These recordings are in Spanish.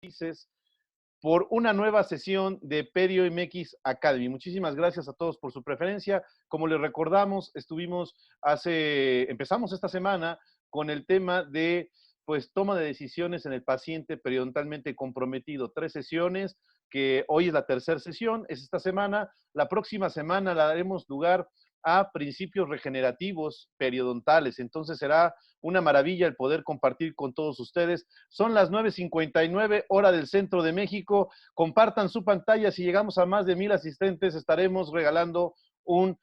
felices por una nueva sesión de Perio MX Academy. Muchísimas gracias a todos por su preferencia. Como les recordamos, empezamos esta semana con el tema de toma de decisiones en el paciente periodontalmente comprometido. 3 sesiones, que hoy es la tercera sesión, es esta semana. La próxima semana la daremos lugar a principios regenerativos periodontales. Entonces será una maravilla el poder compartir con todos ustedes. Son las 9:59 hora del centro de México. Compartan su pantalla. Si llegamos a más de 1000 asistentes, estaremos regalando un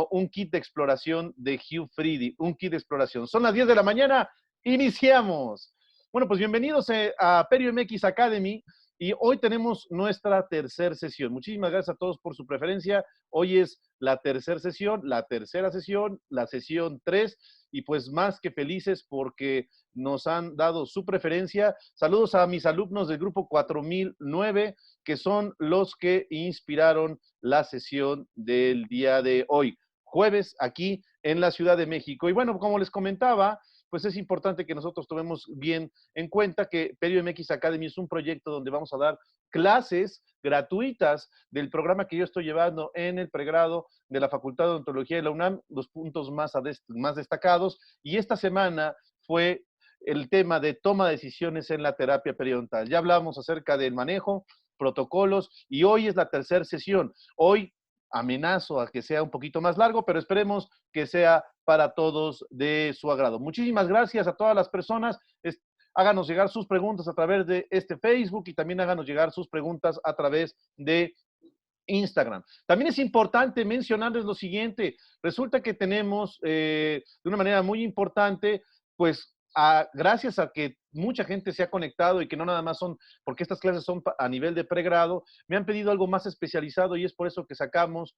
un kit de exploración de Hugh Freedy, un kit de exploración. Son las 10 de la mañana, iniciamos. Bueno, pues bienvenidos a Perio MX Academy. Y hoy tenemos nuestra tercera sesión. Muchísimas gracias a todos por su preferencia. Hoy es la tercera sesión, la sesión 3, y pues más que felices porque nos han dado su preferencia. Saludos a mis alumnos del grupo 4009, que son los que inspiraron la sesión del día de hoy, jueves, aquí en la Ciudad de México. Y bueno, como les comentaba, pues es importante que nosotros tomemos bien en cuenta que Perio MX Academy es un proyecto donde vamos a dar clases gratuitas del programa que yo estoy llevando en el pregrado de la Facultad de Odontología de la UNAM, los puntos más destacados, y esta semana fue el tema de toma de decisiones en la terapia periodontal. Ya hablamos acerca del manejo, protocolos, y hoy es la tercera sesión. Hoy amenazo a que sea un poquito más largo, pero esperemos que sea para todos de su agrado. Muchísimas gracias a todas las personas. Háganos llegar sus preguntas a través de este Facebook y también háganos llegar sus preguntas a través de Instagram. También es importante mencionarles lo siguiente. Resulta que tenemos de una manera muy importante, pues gracias a que mucha gente se ha conectado y que no nada más son, porque estas clases son a nivel de pregrado, me han pedido algo más especializado y es por eso que sacamos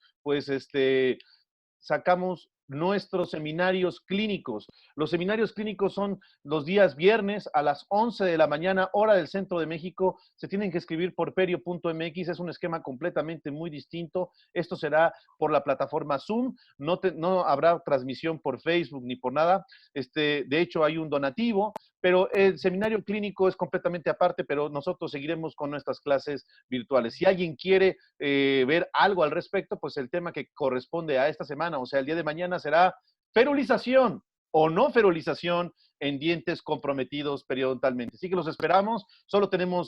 nuestros seminarios clínicos. Los seminarios clínicos son los días viernes a las 11 de la mañana, hora del centro de México. Se tienen que escribir por perio.mx. Es un esquema completamente muy distinto. Esto será por la plataforma Zoom. No habrá transmisión por Facebook ni por nada. De hecho, hay un donativo, pero el seminario clínico es completamente aparte, pero nosotros seguiremos con nuestras clases virtuales. Si alguien quiere ver algo al respecto, pues el tema que corresponde a esta semana, o sea, el día de mañana, será ferulización o no ferulización en dientes comprometidos periodontalmente. Así que los esperamos. Solo tenemos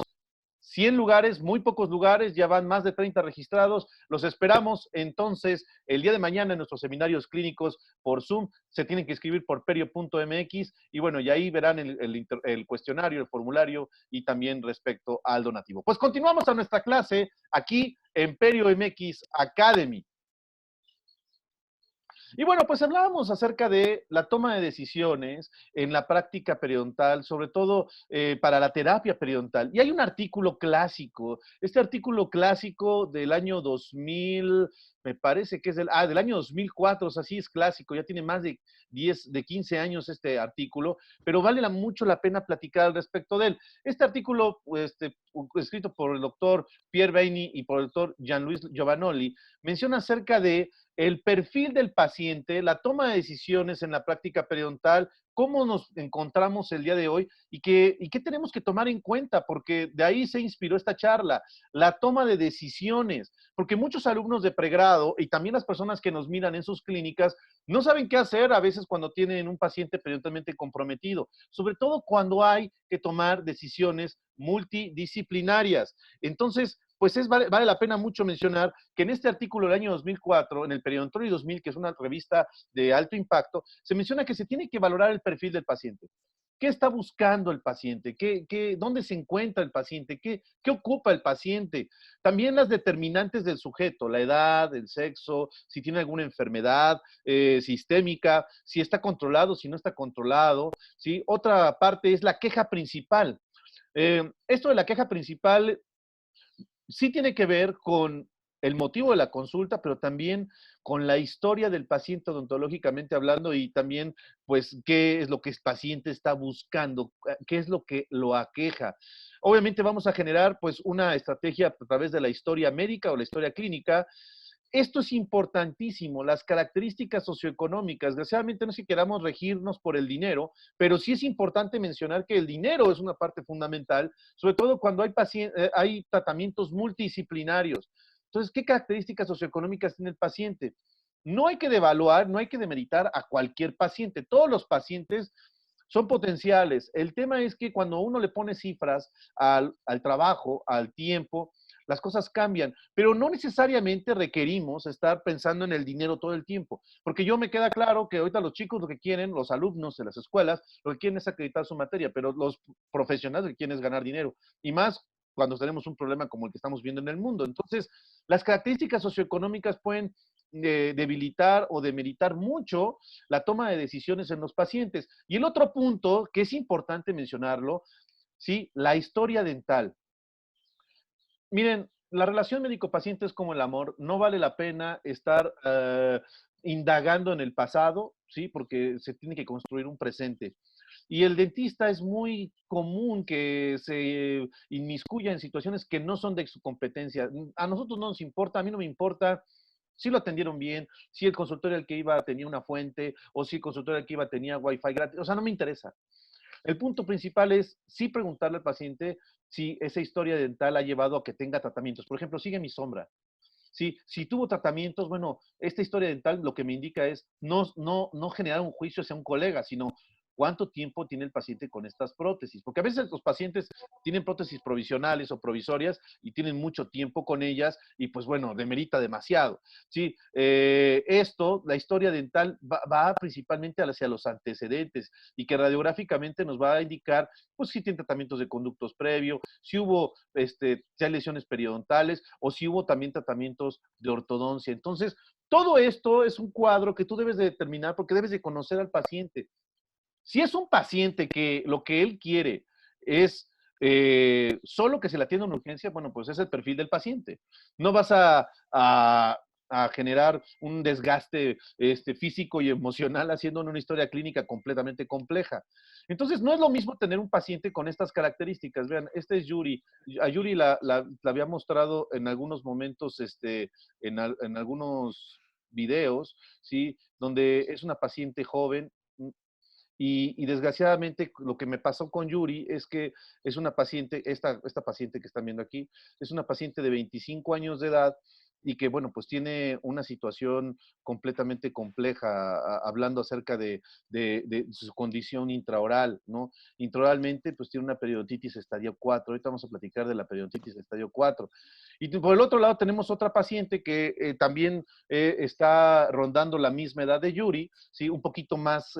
100 lugares, muy pocos lugares, ya van más de 30 registrados. Los esperamos entonces el día de mañana en nuestros seminarios clínicos por Zoom. Se tienen que inscribir por perio.mx y bueno, y ahí verán el cuestionario, el formulario y también respecto al donativo. Pues continuamos a nuestra clase aquí en Perio MX Academy. Y bueno, pues hablábamos acerca de la toma de decisiones en la práctica periodontal, sobre todo para la terapia periodontal. Y hay un artículo clásico, este artículo clásico del año 2000, me parece que es del año 2004, o sea, sí es clásico, ya tiene más de 15 años este artículo, pero vale mucho la pena platicar al respecto de él. Este artículo, escrito por el doctor Pierre Baini y por el doctor Jean-Louis Giovanoli, menciona acerca de el perfil del paciente, la toma de decisiones en la práctica periodontal, cómo nos encontramos el día de hoy y qué tenemos que tomar en cuenta, porque de ahí se inspiró esta charla, la toma de decisiones, porque muchos alumnos de pregrado y también las personas que nos miran en sus clínicas no saben qué hacer a veces cuando tienen un paciente periodontalmente comprometido, sobre todo cuando hay que tomar decisiones multidisciplinarias. Entonces, pues vale la pena mucho mencionar que en este artículo del año 2004, en el Periodontorio 2000, que es una revista de alto impacto, se menciona que se tiene que valorar el perfil del paciente. ¿Qué está buscando el paciente? ¿Dónde se encuentra el paciente? ¿Qué ocupa el paciente? También las determinantes del sujeto, la edad, el sexo, si tiene alguna enfermedad sistémica, si está controlado, si no está controlado, ¿sí? Otra parte es la queja principal. Esto de la queja principal sí tiene que ver con el motivo de la consulta, pero también con la historia del paciente odontológicamente hablando y también, pues, qué es lo que el paciente está buscando, qué es lo que lo aqueja. Obviamente vamos a generar, pues, una estrategia a través de la historia médica o la historia clínica esto es importantísimo, las características socioeconómicas. Desgraciadamente no es que queramos regirnos por el dinero, pero sí es importante mencionar que el dinero es una parte fundamental, sobre todo cuando hay tratamientos multidisciplinarios. Entonces, ¿qué características socioeconómicas tiene el paciente? No hay que devaluar, no hay que demeritar a cualquier paciente. Todos los pacientes son potenciales. El tema es que cuando uno le pone cifras al trabajo, al tiempo, las cosas cambian, pero no necesariamente requerimos estar pensando en el dinero todo el tiempo, porque yo me queda claro que ahorita los chicos lo que quieren, los alumnos de las escuelas, lo que quieren es acreditar su materia, pero los profesionales lo que quieren es ganar dinero, y más cuando tenemos un problema como el que estamos viendo en el mundo. Entonces, las características socioeconómicas pueden debilitar o demeritar mucho la toma de decisiones en los pacientes. Y el otro punto, que es importante mencionarlo, ¿sí? La historia dental. Miren, la relación médico-paciente es como el amor, no vale la pena estar indagando en el pasado, ¿sí? Porque se tiene que construir un presente. Y el dentista es muy común que se inmiscuya en situaciones que no son de su competencia. A nosotros no nos importa, a mí no me importa si lo atendieron bien, si el consultorio al que iba tenía una fuente, o si el consultorio al que iba tenía wifi gratis, o sea, no me interesa. El punto principal es sí preguntarle al paciente si esa historia dental ha llevado a que tenga tratamientos. Por ejemplo, sigue mi sombra. Si tuvo tratamientos, bueno, esta historia dental lo que me indica es no generar un juicio hacia un colega, sino cuánto tiempo tiene el paciente con estas prótesis. Porque a veces los pacientes tienen prótesis provisionales o provisorias y tienen mucho tiempo con ellas y pues bueno, demerita demasiado. Sí, la historia dental va principalmente hacia los antecedentes y que radiográficamente nos va a indicar pues si tiene tratamientos de conductos previo, si hubo si hay lesiones periodontales o si hubo también tratamientos de ortodoncia. Entonces, todo esto es un cuadro que tú debes de determinar porque debes de conocer al paciente. Si es un paciente que lo que él quiere es solo que se le atienda una urgencia, bueno, pues es el perfil del paciente. No vas a generar un desgaste físico y emocional haciendo una historia clínica completamente compleja. Entonces, no es lo mismo tener un paciente con estas características. Vean, este es Yuri. A Yuri la había mostrado en algunos momentos, en algunos videos, ¿sí? Donde es una paciente joven, y desgraciadamente lo que me pasó con Yuri es que es una paciente, esta paciente que están viendo aquí, es una paciente de 25 años de edad y que, bueno, pues tiene una situación completamente compleja, hablando acerca de su condición intraoral, ¿no? Intraoralmente, pues tiene una periodontitis estadio 4. Ahorita vamos a platicar de la periodontitis estadio 4. Y por el otro lado tenemos otra paciente que también está rondando la misma edad de Yuri, ¿sí? Un poquito más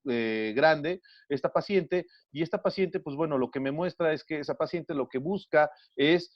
grande, esta paciente, y esta paciente, pues bueno, lo que me muestra es que esa paciente lo que busca es,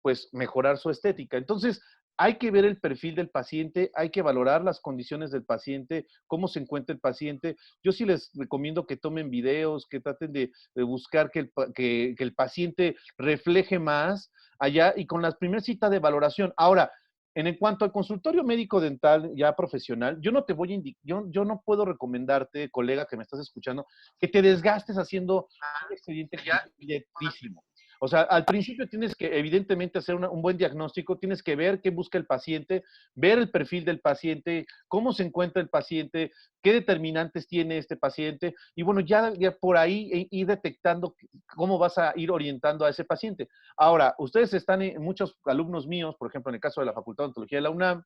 pues, mejorar su estética. Entonces, hay que ver el perfil del paciente, hay que valorar las condiciones del paciente, cómo se encuentra el paciente. Yo sí les recomiendo que tomen videos, que traten de buscar que el paciente refleje más allá y con la primera cita de valoración. Ahora, en cuanto al consultorio médico dental ya profesional, yo no te voy a yo no puedo recomendarte, colega que me estás escuchando, que te desgastes haciendo un expediente completísimo. O sea, al principio tienes que evidentemente hacer un buen diagnóstico, tienes que ver qué busca el paciente, ver el perfil del paciente, cómo se encuentra el paciente, qué determinantes tiene este paciente, y bueno, ya por ahí ir detectando cómo vas a ir orientando a ese paciente. Ahora, ustedes están, muchos alumnos míos, por ejemplo, en el caso de la Facultad de Odontología de la UNAM,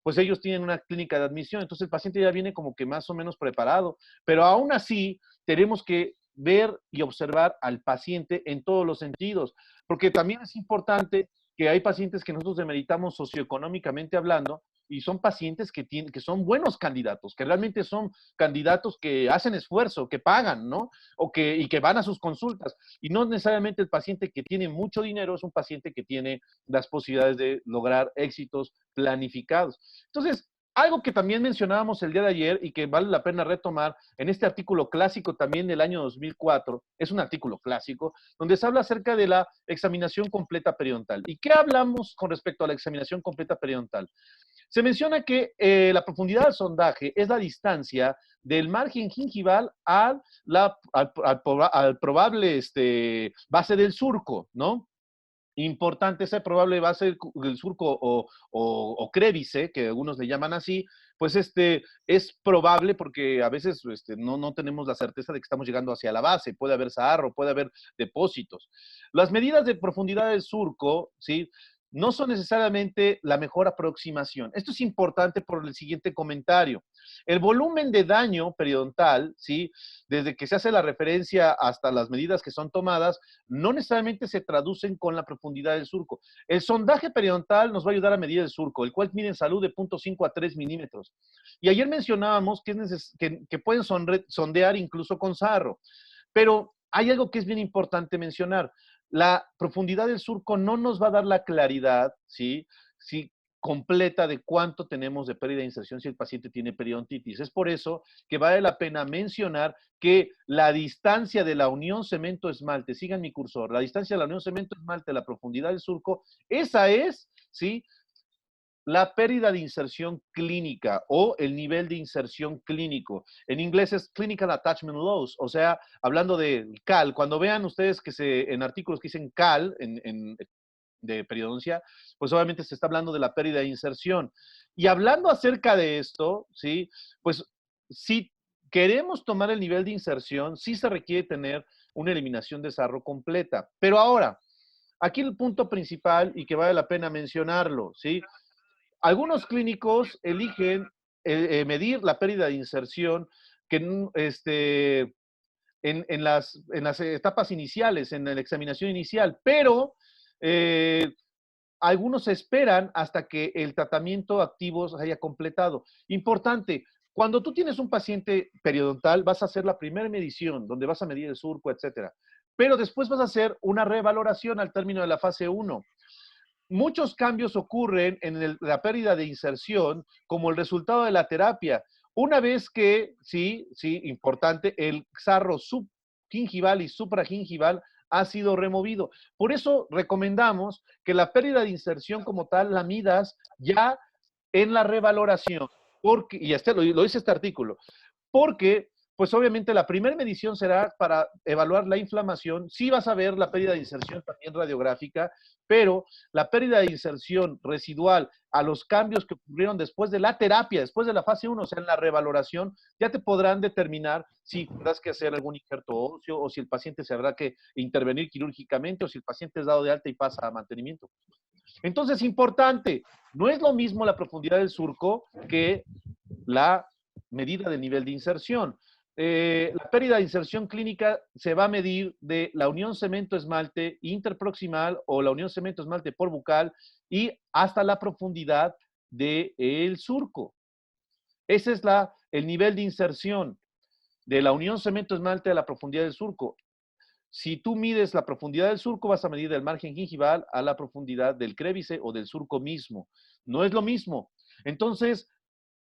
pues ellos tienen una clínica de admisión, entonces el paciente ya viene como que más o menos preparado, pero aún así tenemos que ver y observar al paciente en todos los sentidos, porque también es importante que hay pacientes que nosotros demeritamos socioeconómicamente hablando y son pacientes que son buenos candidatos, que realmente son candidatos que hacen esfuerzo, que pagan, ¿no? Y que van a sus consultas. Y no necesariamente el paciente que tiene mucho dinero es un paciente que tiene las posibilidades de lograr éxitos planificados. Entonces, algo que también mencionábamos el día de ayer y que vale la pena retomar en este artículo clásico también del año 2004, es un artículo clásico, donde se habla acerca de la examinación completa periodontal. ¿Y qué hablamos con respecto a la examinación completa periodontal? Se menciona que la profundidad del sondaje es la distancia del margen gingival al probable base del surco, ¿no? Importante, esa probable va a ser el surco o crébice, que algunos le llaman así, pues es probable porque a veces no tenemos la certeza de que estamos llegando hacia la base, puede haber sarro, puede haber depósitos. Las medidas de profundidad del surco, ¿sí? No son necesariamente la mejor aproximación. Esto es importante por el siguiente comentario. El volumen de daño periodontal, ¿sí? Desde que se hace la referencia hasta las medidas que son tomadas, no necesariamente se traducen con la profundidad del surco. El sondaje periodontal nos va a ayudar a medir el surco, el cual mide en salud de 0.5 a 3 milímetros. Y ayer mencionábamos que pueden sondear incluso con sarro, pero hay algo que es bien importante mencionar. La profundidad del surco no nos va a dar la claridad, ¿sí? Sí, completa de cuánto tenemos de pérdida de inserción si el paciente tiene periodontitis. Es por eso que vale la pena mencionar que la distancia de la unión cemento-esmalte, sigan mi cursor, la distancia de la unión cemento-esmalte, la profundidad del surco, esa es, ¿sí? La pérdida de inserción clínica o el nivel de inserción clínico. En inglés es Clinical Attachment Loss, o sea, hablando de CAL. Cuando vean ustedes en artículos que dicen CAL, de periodoncia, pues obviamente se está hablando de la pérdida de inserción. Y hablando acerca de esto, ¿sí? Pues si queremos tomar el nivel de inserción, sí se requiere tener una eliminación de sarro completa. Pero ahora, aquí el punto principal y que vale la pena mencionarlo, ¿sí? Algunos clínicos eligen medir la pérdida de inserción que en las etapas iniciales, en la examinación inicial, pero eh, algunos esperan hasta que el tratamiento activo se haya completado. Importante, cuando tú tienes un paciente periodontal, vas a hacer la primera medición, donde vas a medir el surco, etcétera. Pero después vas a hacer una revaloración al término de la fase 1. Muchos cambios ocurren en la pérdida de inserción como el resultado de la terapia. Una vez que, sí, importante, el sarro subgingival y supragingival ha sido removido. Por eso recomendamos que la pérdida de inserción como tal la midas ya en la revaloración, porque, y lo dice este artículo, porque pues obviamente la primera medición será para evaluar la inflamación. Sí vas a ver la pérdida de inserción también radiográfica, pero la pérdida de inserción residual a los cambios que ocurrieron después de la terapia, después de la fase 1, o sea, en la revaloración, ya te podrán determinar si tendrás que hacer algún injerto óseo o si el paciente se habrá que intervenir quirúrgicamente o si el paciente es dado de alta y pasa a mantenimiento. Entonces, importante, no es lo mismo la profundidad del surco que la medida del nivel de inserción. La pérdida de inserción clínica se va a medir de la unión cemento-esmalte interproximal o la unión cemento-esmalte por bucal y hasta la profundidad del surco. Ese es el nivel de inserción de la unión cemento-esmalte a la profundidad del surco. Si tú mides la profundidad del surco, vas a medir el margen gingival a la profundidad del crébice o del surco mismo. No es lo mismo. Entonces,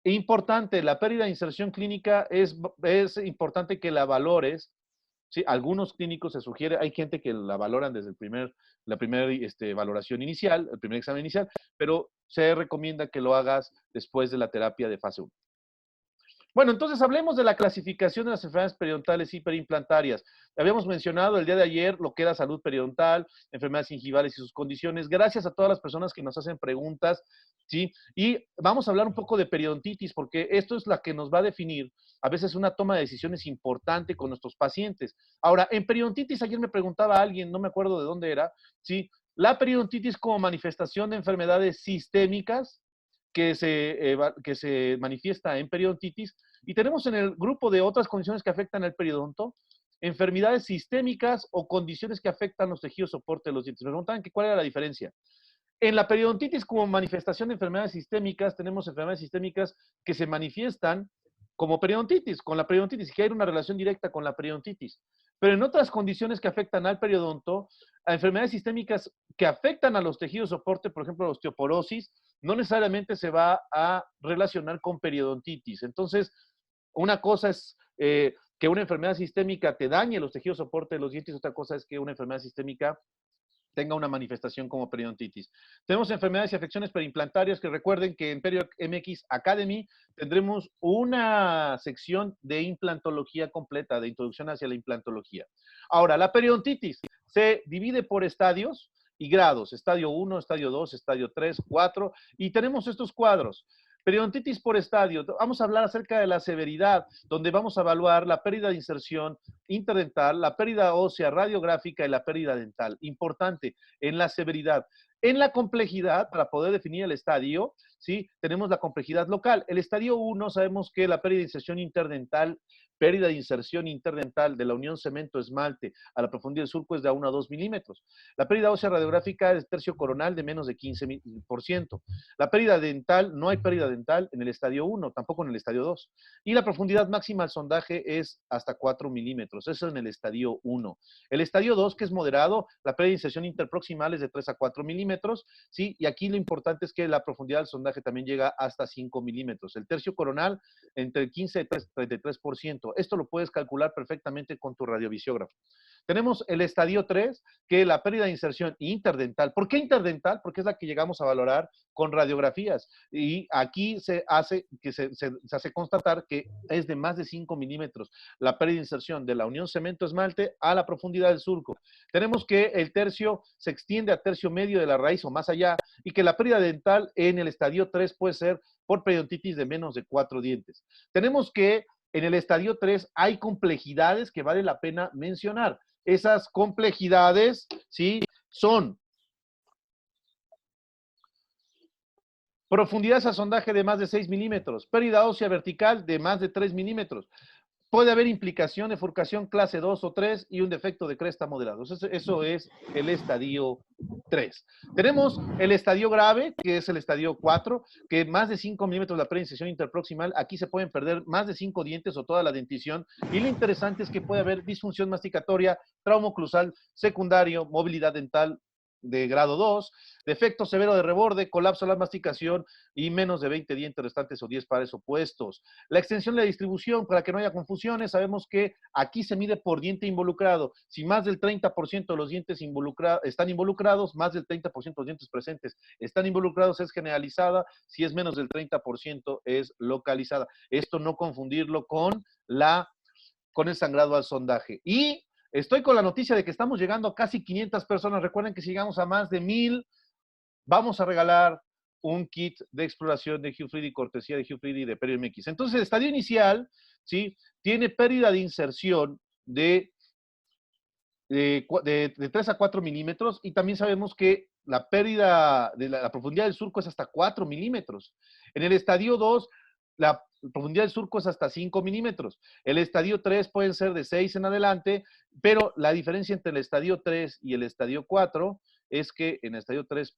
importante, la pérdida de inserción clínica es importante que la valores. ¿Sí? Algunos clínicos se sugiere, hay gente que la valoran desde la primera valoración inicial, el primer examen inicial, pero se recomienda que lo hagas después de la terapia de fase 1. Bueno, entonces hablemos de la clasificación de las enfermedades periodontales hiperinplantarias. Habíamos mencionado el día de ayer lo que era salud periodontal, enfermedades gingivales y sus condiciones. Gracias a todas las personas que nos hacen preguntas, ¿sí? Y vamos a hablar un poco de periodontitis, porque esto es la que nos va a definir a veces una toma de decisiones importante con nuestros pacientes. Ahora, en periodontitis, ayer me preguntaba alguien, no me acuerdo de dónde era, ¿sí? La periodontitis como manifestación de enfermedades sistémicas que se manifiesta en periodontitis, y tenemos en el grupo de otras condiciones que afectan al periodonto, enfermedades sistémicas o condiciones que afectan los tejidos soporte de los dientes. Me preguntaban que cuál era la diferencia. En la periodontitis como manifestación de enfermedades sistémicas, tenemos enfermedades sistémicas que se manifiestan como periodontitis, con la periodontitis, que hay una relación directa con la periodontitis. Pero en otras condiciones que afectan al periodonto, a enfermedades sistémicas que afectan a los tejidos soporte, por ejemplo, la osteoporosis, no necesariamente se va a relacionar con periodontitis. Entonces, una cosa es que una enfermedad sistémica te dañe los tejidos soporte de los dientes, otra cosa es que una enfermedad sistémica tenga una manifestación como periodontitis. Tenemos enfermedades y afecciones perimplantarias que recuerden que en Perio MX Academy tendremos una sección de implantología completa, de introducción hacia la implantología. Ahora, la periodontitis se divide por estadios y grados, estadio 1, estadio 2, estadio 3, 4, y tenemos estos cuadros. Periodontitis por estadio. Vamos a hablar acerca de la severidad, donde vamos a evaluar la pérdida de inserción interdental, la pérdida ósea radiográfica y la pérdida dental. Importante, en la severidad. En la complejidad, para poder definir el estadio, ¿sí? Tenemos la complejidad local. El estadio 1, sabemos que la pérdida de inserción interdental, pérdida de inserción interdental de la unión cemento-esmalte a la profundidad del surco es de 1 a 2 milímetros. La pérdida ósea radiográfica es tercio coronal de menos de 15%. La pérdida dental, no hay pérdida dental en el estadio 1, tampoco en el estadio 2. Y la profundidad máxima del sondaje es hasta 4 milímetros. Eso en el estadio 1. El estadio 2, que es moderado, la pérdida de inserción interproximal es de 3 a 4 milímetros, ¿sí? Y aquí lo importante es que la profundidad del sondaje también llega hasta 5 milímetros. El tercio coronal entre el 15 y 33%. Esto lo puedes calcular perfectamente con tu radiovisiógrafo. Tenemos el estadio 3, que la pérdida de inserción interdental. ¿Por qué interdental? Porque es la que llegamos a valorar con radiografías. Y aquí se hace constatar que es de más de 5 milímetros la pérdida de inserción de la unión cemento-esmalte a la profundidad del surco. Tenemos que el tercio se extiende a tercio medio de la raíz o más allá, y que la pérdida dental en el estadio 3 puede ser por periodontitis de menos de 4 dientes. Tenemos que en el estadio 3 hay complejidades que vale la pena mencionar. Esas complejidades, ¿sí? Son profundidades a sondaje de más de 6 milímetros, pérdida ósea vertical de más de 3 milímetros. Puede haber implicación, efurcación clase 2 o 3 y un defecto de cresta moderado. Eso es el estadio 3. Tenemos el estadio grave, que es el estadio 4, que más de 5 milímetros la pérdida de incisión interproximal. Aquí se pueden perder más de 5 dientes o toda la dentición. Y lo interesante es que puede haber disfunción masticatoria, trauma oclusal secundario, movilidad dental de grado 2, defecto severo de reborde, colapso a la masticación y menos de 20 dientes restantes o 10 pares opuestos. La extensión de la distribución, para que no haya confusiones, sabemos que aquí se mide por diente involucrado. Si más del 30% de los dientes están involucrados, más del 30% de los dientes presentes están involucrados, es generalizada. Si es menos del 30%, es localizada. Esto no confundirlo con el sangrado al sondaje. Y estoy con la noticia de que estamos llegando a casi 500 personas. Recuerden que si llegamos a más de 1000, vamos a regalar un kit de exploración de Hugh Freedy, cortesía de Hugh Freedy de Perio MX. Entonces, el estadio inicial, ¿sí? Tiene pérdida de inserción de 3 a 4 milímetros, y también sabemos que la pérdida de la profundidad del surco es hasta 4 milímetros. En el estadio 2, la profundidad del surco es hasta 5 milímetros. El estadio 3 pueden ser de 6 en adelante, pero la diferencia entre el estadio 3 y el estadio 4 es que en el estadio 3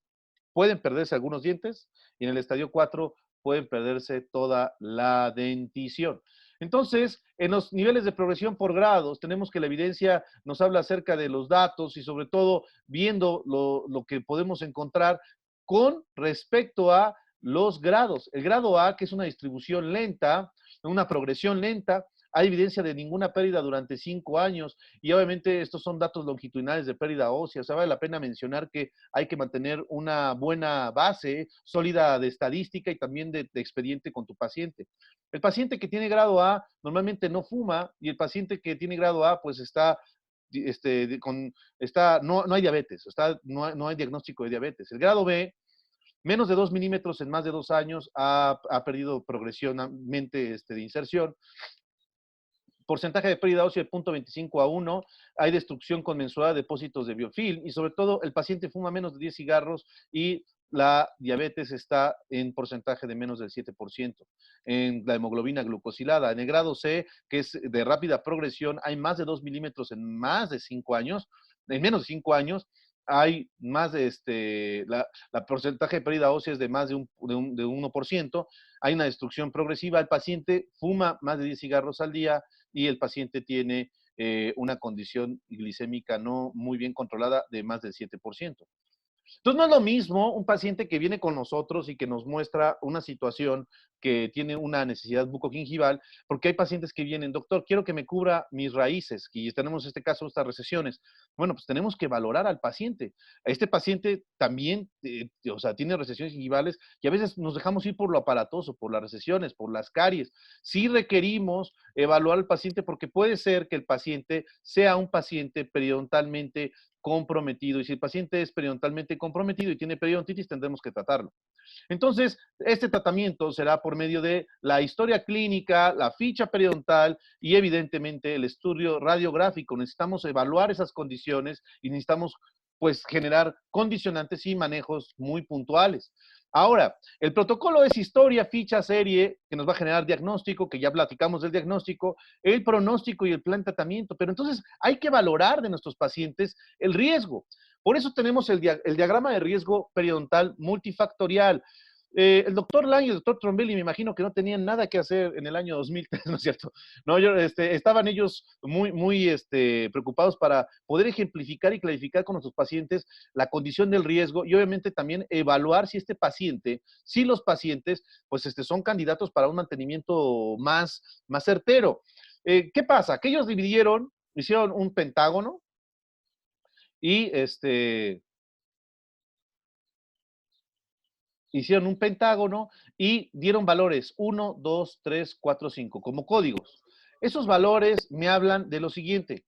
pueden perderse algunos dientes y en el estadio 4 pueden perderse toda la dentición. Entonces, en los niveles de progresión por grados, tenemos que la evidencia nos habla acerca de los datos y sobre todo viendo lo que podemos encontrar con respecto a los grados. El grado A, que es una distribución lenta, una progresión lenta, hay evidencia de ninguna pérdida durante 5 años y obviamente estos son datos longitudinales de pérdida ósea. O sea, vale la pena mencionar que hay que mantener una buena base sólida de estadística y también de expediente con tu paciente. El paciente que tiene grado A normalmente no fuma y el paciente que tiene grado A pues no hay diabetes, no hay diagnóstico de diabetes. El grado B, menos de 2 milímetros en más de 2 años, ha perdido progresivamente de inserción. Porcentaje de pérdida ósea de 0.25 a 1, hay destrucción conmensurada de depósitos de biofilm y sobre todo el paciente fuma menos de 10 cigarros y la diabetes está en porcentaje de menos del 7%. En la hemoglobina glucosilada, en el grado C, que es de rápida progresión, hay más de 2 milímetros en más de 5 años, en menos de 5 años, hay más de la porcentaje de pérdida ósea es de más de 1%, hay una destrucción progresiva, el paciente fuma más de 10 cigarros al día y el paciente tiene una condición glicémica no muy bien controlada de más del 7%. Entonces no es lo mismo un paciente que viene con nosotros y que nos muestra una situación que tiene una necesidad bucogingival, porque hay pacientes que vienen, doctor, quiero que me cubra mis raíces, y tenemos este caso, estas recesiones. Bueno, pues tenemos que valorar al paciente. Este paciente también, o sea, tiene recesiones gingivales y a veces nos dejamos ir por lo aparatoso, por las recesiones, por las caries. Sí requerimos evaluar al paciente porque puede ser que el paciente sea un paciente periodontalmente comprometido, y si el paciente es periodontalmente comprometido y tiene periodontitis, tendremos que tratarlo. Entonces, este tratamiento será por medio de la historia clínica, la ficha periodontal y evidentemente el estudio radiográfico. Necesitamos evaluar esas condiciones y necesitamos pues generar condicionantes y manejos muy puntuales. Ahora, el protocolo es historia, ficha, serie, que nos va a generar diagnóstico, que ya platicamos del diagnóstico, el pronóstico y el plan de tratamiento, pero entonces hay que valorar de nuestros pacientes el riesgo. Por eso tenemos el diagrama de riesgo periodontal multifactorial. El doctor Lang y el doctor Trombelli, me imagino que no tenían nada que hacer en el año 2003, ¿no es cierto? No, estaban ellos muy preocupados para poder ejemplificar y clarificar con nuestros pacientes la condición del riesgo y obviamente también evaluar si este paciente, si los pacientes, pues son candidatos para un mantenimiento más certero. ¿Qué pasa? Que ellos hicieron un pentágono y hicieron un pentágono y dieron valores 1, 2, 3, 4, 5 como códigos. Esos valores me hablan de lo siguiente,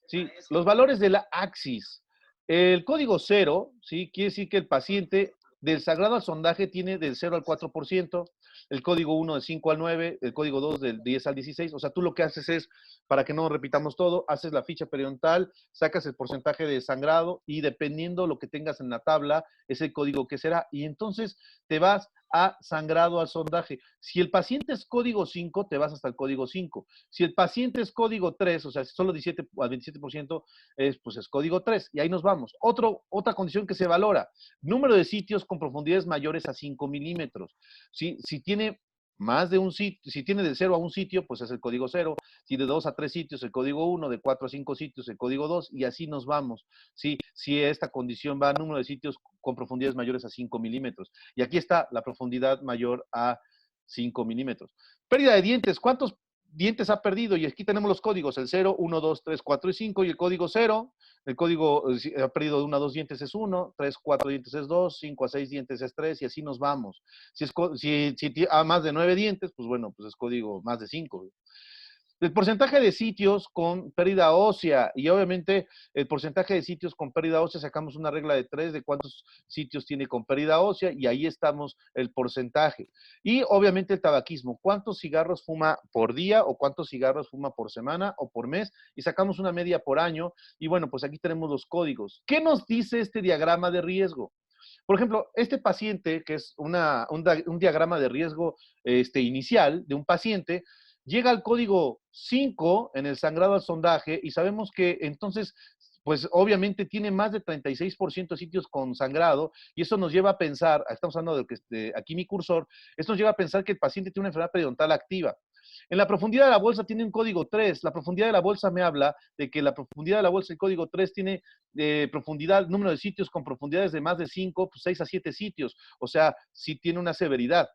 ¿sí? Los valores de la axis. El código 0, ¿sí? Quiere decir que el paciente del sangrado al sondaje tiene del 0 al 4%, el código 1 del 5 al 9, el código 2 del 10 al 16. O sea, tú lo que haces es, para que no repitamos todo, haces la ficha periodontal, sacas el porcentaje de sangrado y dependiendo lo que tengas en la tabla, es el código que será. Y entonces te vas a sangrado al sondaje. Si el paciente es código 5, te vas hasta el código 5. Si el paciente es código 3, o sea, solo 17 al 27%, pues es código 3. Y ahí nos vamos. Otra condición que se valora, número de sitios con profundidades mayores a 5 milímetros. Si tiene más de un sitio, si tiene de 0 a un sitio, pues es el código 0, si de 2 a 3 sitios, el código 1, de 4 a 5 sitios, el código 2, y así nos vamos, ¿sí? Si esta condición va a número de sitios con profundidades mayores a 5 milímetros. Y aquí está la profundidad mayor a 5 milímetros. Pérdida de dientes, ¿cuántos dientes ha perdido? Y aquí tenemos los códigos, el 0, 1, 2, 3, 4 y 5, y el código 0, el código ha perdido de 1 a 2 dientes es 1, 3 a 4 dientes es 2, 5 a 6 dientes es 3, y así nos vamos. Si a más de 9 dientes, pues bueno, pues es código más de 5. El porcentaje de sitios con pérdida ósea, y obviamente el porcentaje de sitios con pérdida ósea, sacamos una regla de 3 de cuántos sitios tiene con pérdida ósea, y ahí estamos el porcentaje. Y obviamente el tabaquismo, cuántos cigarros fuma por día, o cuántos cigarros fuma por semana, o por mes, y sacamos una media por año, y bueno, pues aquí tenemos los códigos. ¿Qué nos dice este diagrama de riesgo? Por ejemplo, este paciente, que es un diagrama de riesgo inicial de un paciente, llega al código 5 en el sangrado al sondaje y sabemos que entonces, pues obviamente tiene más de 36% de sitios con sangrado y eso nos lleva a pensar, estamos hablando de aquí mi cursor, esto nos lleva a pensar que el paciente tiene una enfermedad periodontal activa. En la profundidad de la bolsa tiene un código 3. La profundidad de la bolsa me habla de que la profundidad de la bolsa, el código 3, tiene profundidad, número de sitios con profundidades de más de 5, pues 6 a 7 sitios. O sea, sí tiene una severidad.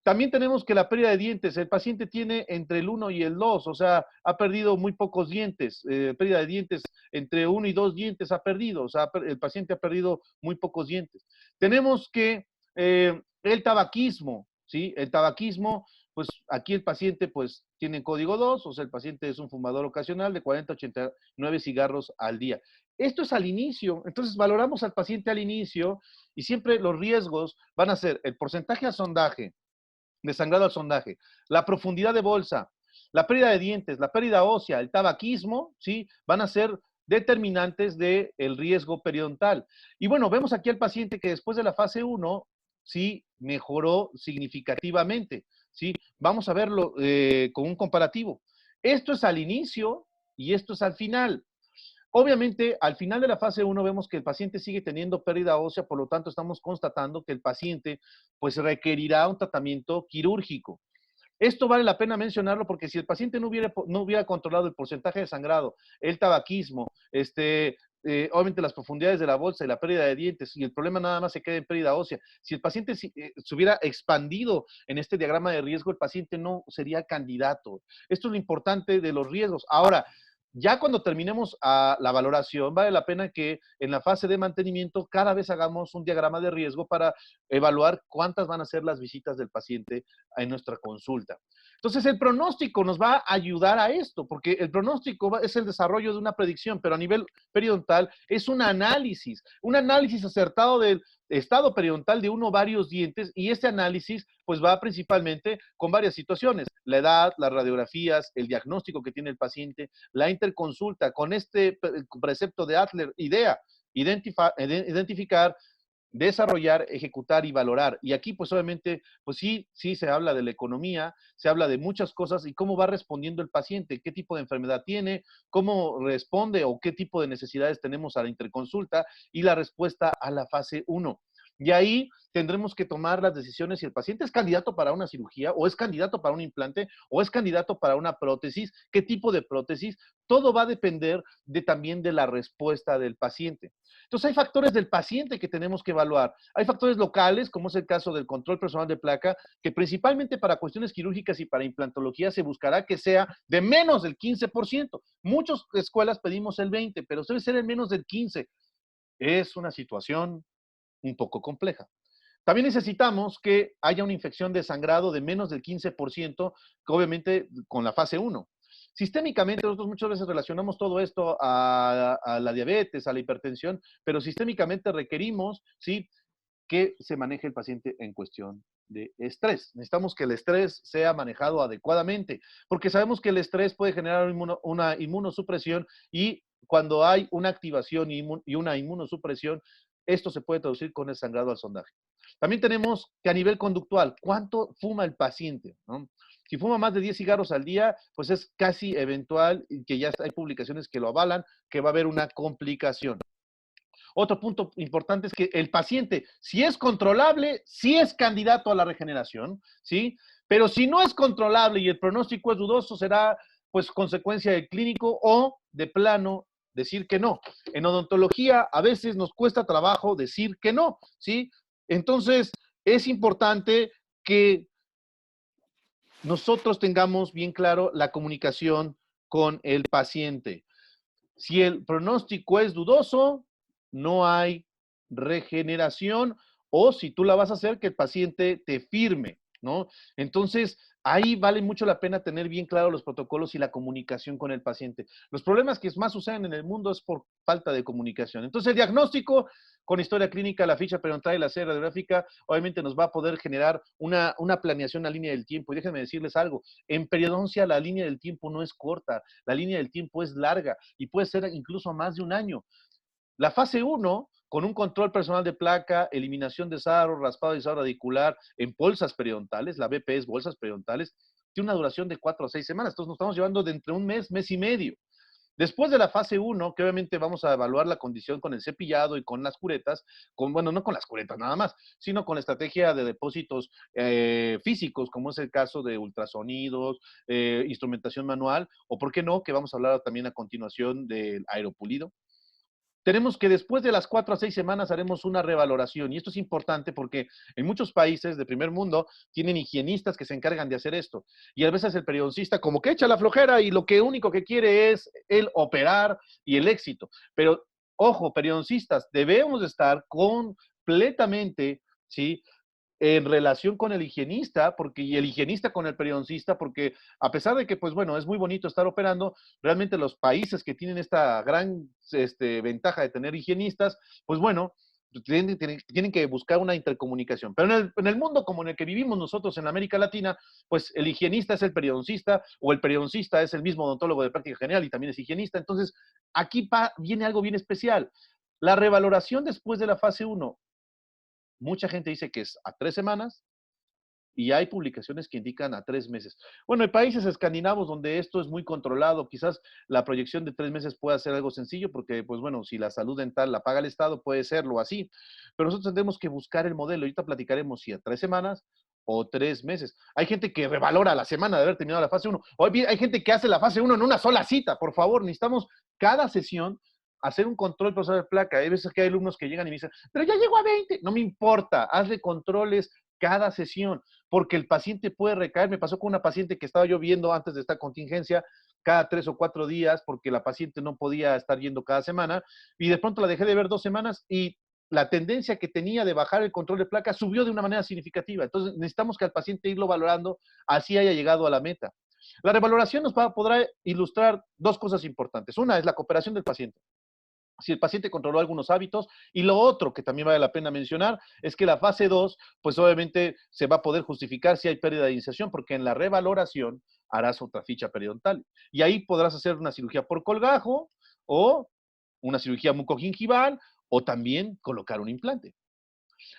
También tenemos que la pérdida de dientes, el paciente tiene entre el 1 y el 2, o sea, ha perdido muy pocos dientes, pérdida de dientes entre 1 y 2 dientes ha perdido, o sea, el paciente ha perdido muy pocos dientes. Tenemos que el tabaquismo, ¿sí? El tabaquismo, pues aquí el paciente pues tiene código 2, o sea, el paciente es un fumador ocasional de 40 a 89 cigarros al día. Esto es al inicio, entonces valoramos al paciente al inicio y siempre los riesgos van a ser el porcentaje a sondaje, de sangrado al sondaje, la profundidad de bolsa, la pérdida de dientes, la pérdida ósea, el tabaquismo, ¿sí? Van a ser determinantes del riesgo periodontal. Y bueno, vemos aquí al paciente que después de la fase 1, sí, mejoró significativamente, ¿sí? Vamos a verlo con un comparativo. Esto es al inicio y esto es al final. Obviamente, al final de la fase 1 vemos que el paciente sigue teniendo pérdida ósea, por lo tanto estamos constatando que el paciente pues requerirá un tratamiento quirúrgico. Esto vale la pena mencionarlo porque si el paciente no hubiera controlado el porcentaje de sangrado, el tabaquismo, obviamente las profundidades de la bolsa y la pérdida de dientes, y el problema nada más se queda en pérdida ósea. Si el paciente se hubiera expandido en este diagrama de riesgo, el paciente no sería candidato. Esto es lo importante de los riesgos. Ahora, ya cuando terminemos la valoración, vale la pena que en la fase de mantenimiento cada vez hagamos un diagrama de riesgo para evaluar cuántas van a ser las visitas del paciente en nuestra consulta. Entonces, el pronóstico nos va a ayudar a esto, porque el pronóstico es el desarrollo de una predicción, pero a nivel periodontal es un análisis acertado del estado periodontal de uno o varios dientes, y este análisis pues va principalmente con varias situaciones: la edad, las radiografías, el diagnóstico que tiene el paciente, la interconsulta con este precepto de Adler, IDEA, identificar, desarrollar, ejecutar y valorar. Y aquí, pues obviamente, pues sí se habla de la economía, se habla de muchas cosas y cómo va respondiendo el paciente, qué tipo de enfermedad tiene, cómo responde o qué tipo de necesidades tenemos a la interconsulta y la respuesta a la fase 1. Y ahí tendremos que tomar las decisiones si el paciente es candidato para una cirugía, o es candidato para un implante, o es candidato para una prótesis, qué tipo de prótesis. Todo va a depender también de la respuesta del paciente. Entonces hay factores del paciente que tenemos que evaluar. Hay factores locales, como es el caso del control personal de placa, que principalmente para cuestiones quirúrgicas y para implantología se buscará que sea de menos del 15%. Muchas escuelas pedimos el 20%, pero debe ser el menos del 15%. Es una situación un poco compleja. También necesitamos que haya una infección de sangrado de menos del 15%, que obviamente con la fase 1. Sistémicamente, nosotros muchas veces relacionamos todo esto a la diabetes, a la hipertensión, pero sistémicamente requerimos, ¿sí?, que se maneje el paciente en cuestión de estrés. Necesitamos que el estrés sea manejado adecuadamente, porque sabemos que el estrés puede generar una inmunosupresión, y cuando hay una activación y una inmunosupresión, esto se puede traducir con el sangrado al sondaje. También tenemos que a nivel conductual, ¿cuánto fuma el paciente?, ¿no? Si fuma más de 10 cigarros al día, pues es casi eventual, que ya hay publicaciones que lo avalan, que va a haber una complicación. Otro punto importante es que el paciente, si es controlable, sí es candidato a la regeneración, ¿sí? Pero si no es controlable y el pronóstico es dudoso, será pues consecuencia del clínico, o de plano decir que no. En odontología a veces nos cuesta trabajo decir que no, ¿sí? Entonces es importante que nosotros tengamos bien claro la comunicación con el paciente. Si el pronóstico es dudoso, no hay regeneración, o si tú la vas a hacer, que el paciente te firme, ¿no? Entonces, ahí vale mucho la pena tener bien claro los protocolos y la comunicación con el paciente. Los problemas que más suceden en el mundo es por falta de comunicación. Entonces, el diagnóstico con historia clínica, la ficha periodontal y la serie radiográfica, obviamente nos va a poder generar una planeación, una línea del tiempo. Y déjenme decirles algo: en periodoncia la línea del tiempo no es corta, la línea del tiempo es larga y puede ser incluso más de un año. La fase 1, con un control personal de placa, eliminación de sarro, raspado y sarro radicular en bolsas periodontales, la BPS, bolsas periodontales, tiene una duración de 4 a 6 semanas. Entonces nos estamos llevando de entre un mes, mes y medio. Después de la fase 1, que obviamente vamos a evaluar la condición con el cepillado y con las curetas, bueno, no con las curetas nada más, sino con la estrategia de depósitos físicos, como es el caso de ultrasonidos, instrumentación manual, o por qué no, que vamos a hablar también a continuación del aeropulido. Tenemos que después de las 4 a 6 semanas haremos una revaloración, y esto es importante porque en muchos países de primer mundo tienen higienistas que se encargan de hacer esto, y a veces el periodoncista como que echa la flojera y lo que único que quiere es el operar y el éxito. Pero ojo, periodoncistas, debemos estar completamente, ¿sí?, en relación con el higienista, y el higienista con el periodoncista, porque a pesar de que, pues bueno, es muy bonito estar operando, realmente los países que tienen esta gran ventaja de tener higienistas, pues bueno, tienen que buscar una intercomunicación. Pero en el mundo como en el que vivimos nosotros en América Latina, pues el higienista es el periodoncista, o el periodoncista es el mismo odontólogo de práctica general y también es higienista. Entonces, aquí viene algo bien especial. La revaloración después de la fase 1. Mucha gente dice que es a 3 semanas, y hay publicaciones que indican a 3 meses. Bueno, hay países escandinavos donde esto es muy controlado. Quizás la proyección de 3 meses pueda ser algo sencillo porque, pues bueno, si la salud dental la paga el Estado, puede serlo así. Pero nosotros tendremos que buscar el modelo. Ahorita platicaremos si a 3 semanas o 3 meses. Hay gente que revalora la semana de haber terminado la fase 1. Hoy hay gente que hace la fase 1 en una sola cita. Por favor, necesitamos cada sesión hacer un control profesor de placa. Hay veces que hay alumnos que llegan y me dicen, pero ya llego a 20. No me importa, hazle controles cada sesión, porque el paciente puede recaer. Me pasó con una paciente que estaba yo viendo antes de esta contingencia, cada 3 o 4 días, porque la paciente no podía estar yendo cada semana, y de pronto la dejé de ver 2 semanas y la tendencia que tenía de bajar el control de placa subió de una manera significativa. Entonces necesitamos que al paciente irlo valorando, así haya llegado a la meta. La revaloración podrá ilustrar dos cosas importantes. Una es la cooperación del paciente, si el paciente controló algunos hábitos, y lo otro que también vale la pena mencionar es que la fase 2, pues obviamente se va a poder justificar si hay pérdida de iniciación, porque en la revaloración harás otra ficha periodontal y ahí podrás hacer una cirugía por colgajo o una cirugía mucogingival o también colocar un implante.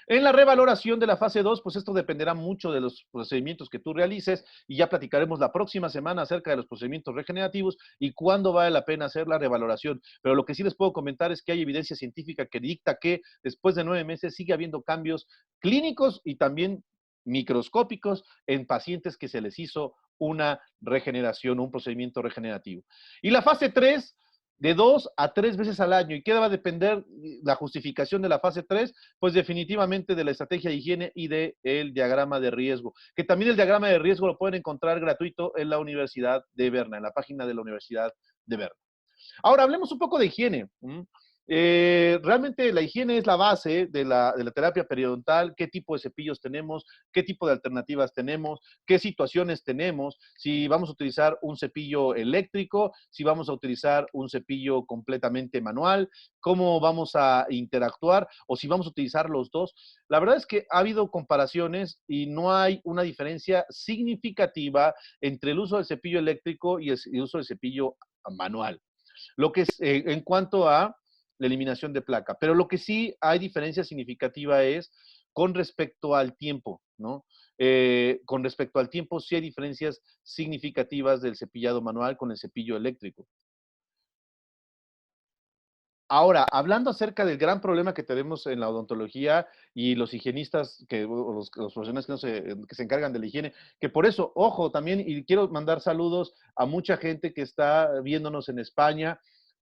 En la revaloración de la fase 2, pues esto dependerá mucho de los procedimientos que tú realices y ya platicaremos la próxima semana acerca de los procedimientos regenerativos y cuándo vale la pena hacer la revaloración. Pero lo que sí les puedo comentar es que hay evidencia científica que dicta que después de 9 meses sigue habiendo cambios clínicos y también microscópicos en pacientes que se les hizo una regeneración, un procedimiento regenerativo. Y la fase 3, de 2 a 3 veces al año. ¿Y qué va a depender la justificación de la fase 3? Pues definitivamente de la estrategia de higiene y del diagrama de riesgo, que también el diagrama de riesgo lo pueden encontrar gratuito en la Universidad de Berna, en la página de la Universidad de Berna. Ahora, hablemos un poco de higiene. Realmente la higiene es la base de la terapia periodontal, qué tipo de cepillos tenemos, qué tipo de alternativas tenemos, qué situaciones tenemos, si vamos a utilizar un cepillo eléctrico, si vamos a utilizar un cepillo completamente manual, cómo vamos a interactuar o si vamos a utilizar los dos. La verdad es que ha habido comparaciones y no hay una diferencia significativa entre el uso del cepillo eléctrico y el uso del cepillo manual. Lo que es en cuanto a la eliminación de placa. Pero lo que sí hay diferencia significativa es con respecto al tiempo, ¿no? Con respecto al tiempo sí hay diferencias significativas del cepillado manual con el cepillo eléctrico. Ahora, hablando acerca del gran problema que tenemos en la odontología y los higienistas, los profesionales que se encargan de la higiene, que por eso, ojo, también, y quiero mandar saludos a mucha gente que está viéndonos en España,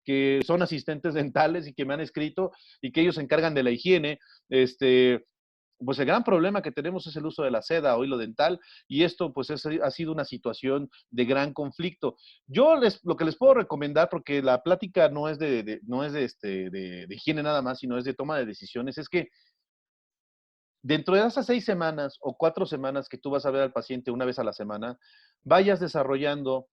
que son asistentes dentales y que me han escrito y que ellos se encargan de la higiene. Pues el gran problema que tenemos es el uso de la seda o hilo dental y esto pues ha sido una situación de gran conflicto. Lo que les puedo recomendar, porque la plática no es no es de higiene nada más, sino es de toma de decisiones, es que dentro de esas 6 semanas o 4 semanas que tú vas a ver al paciente una vez a la semana, vayas desarrollando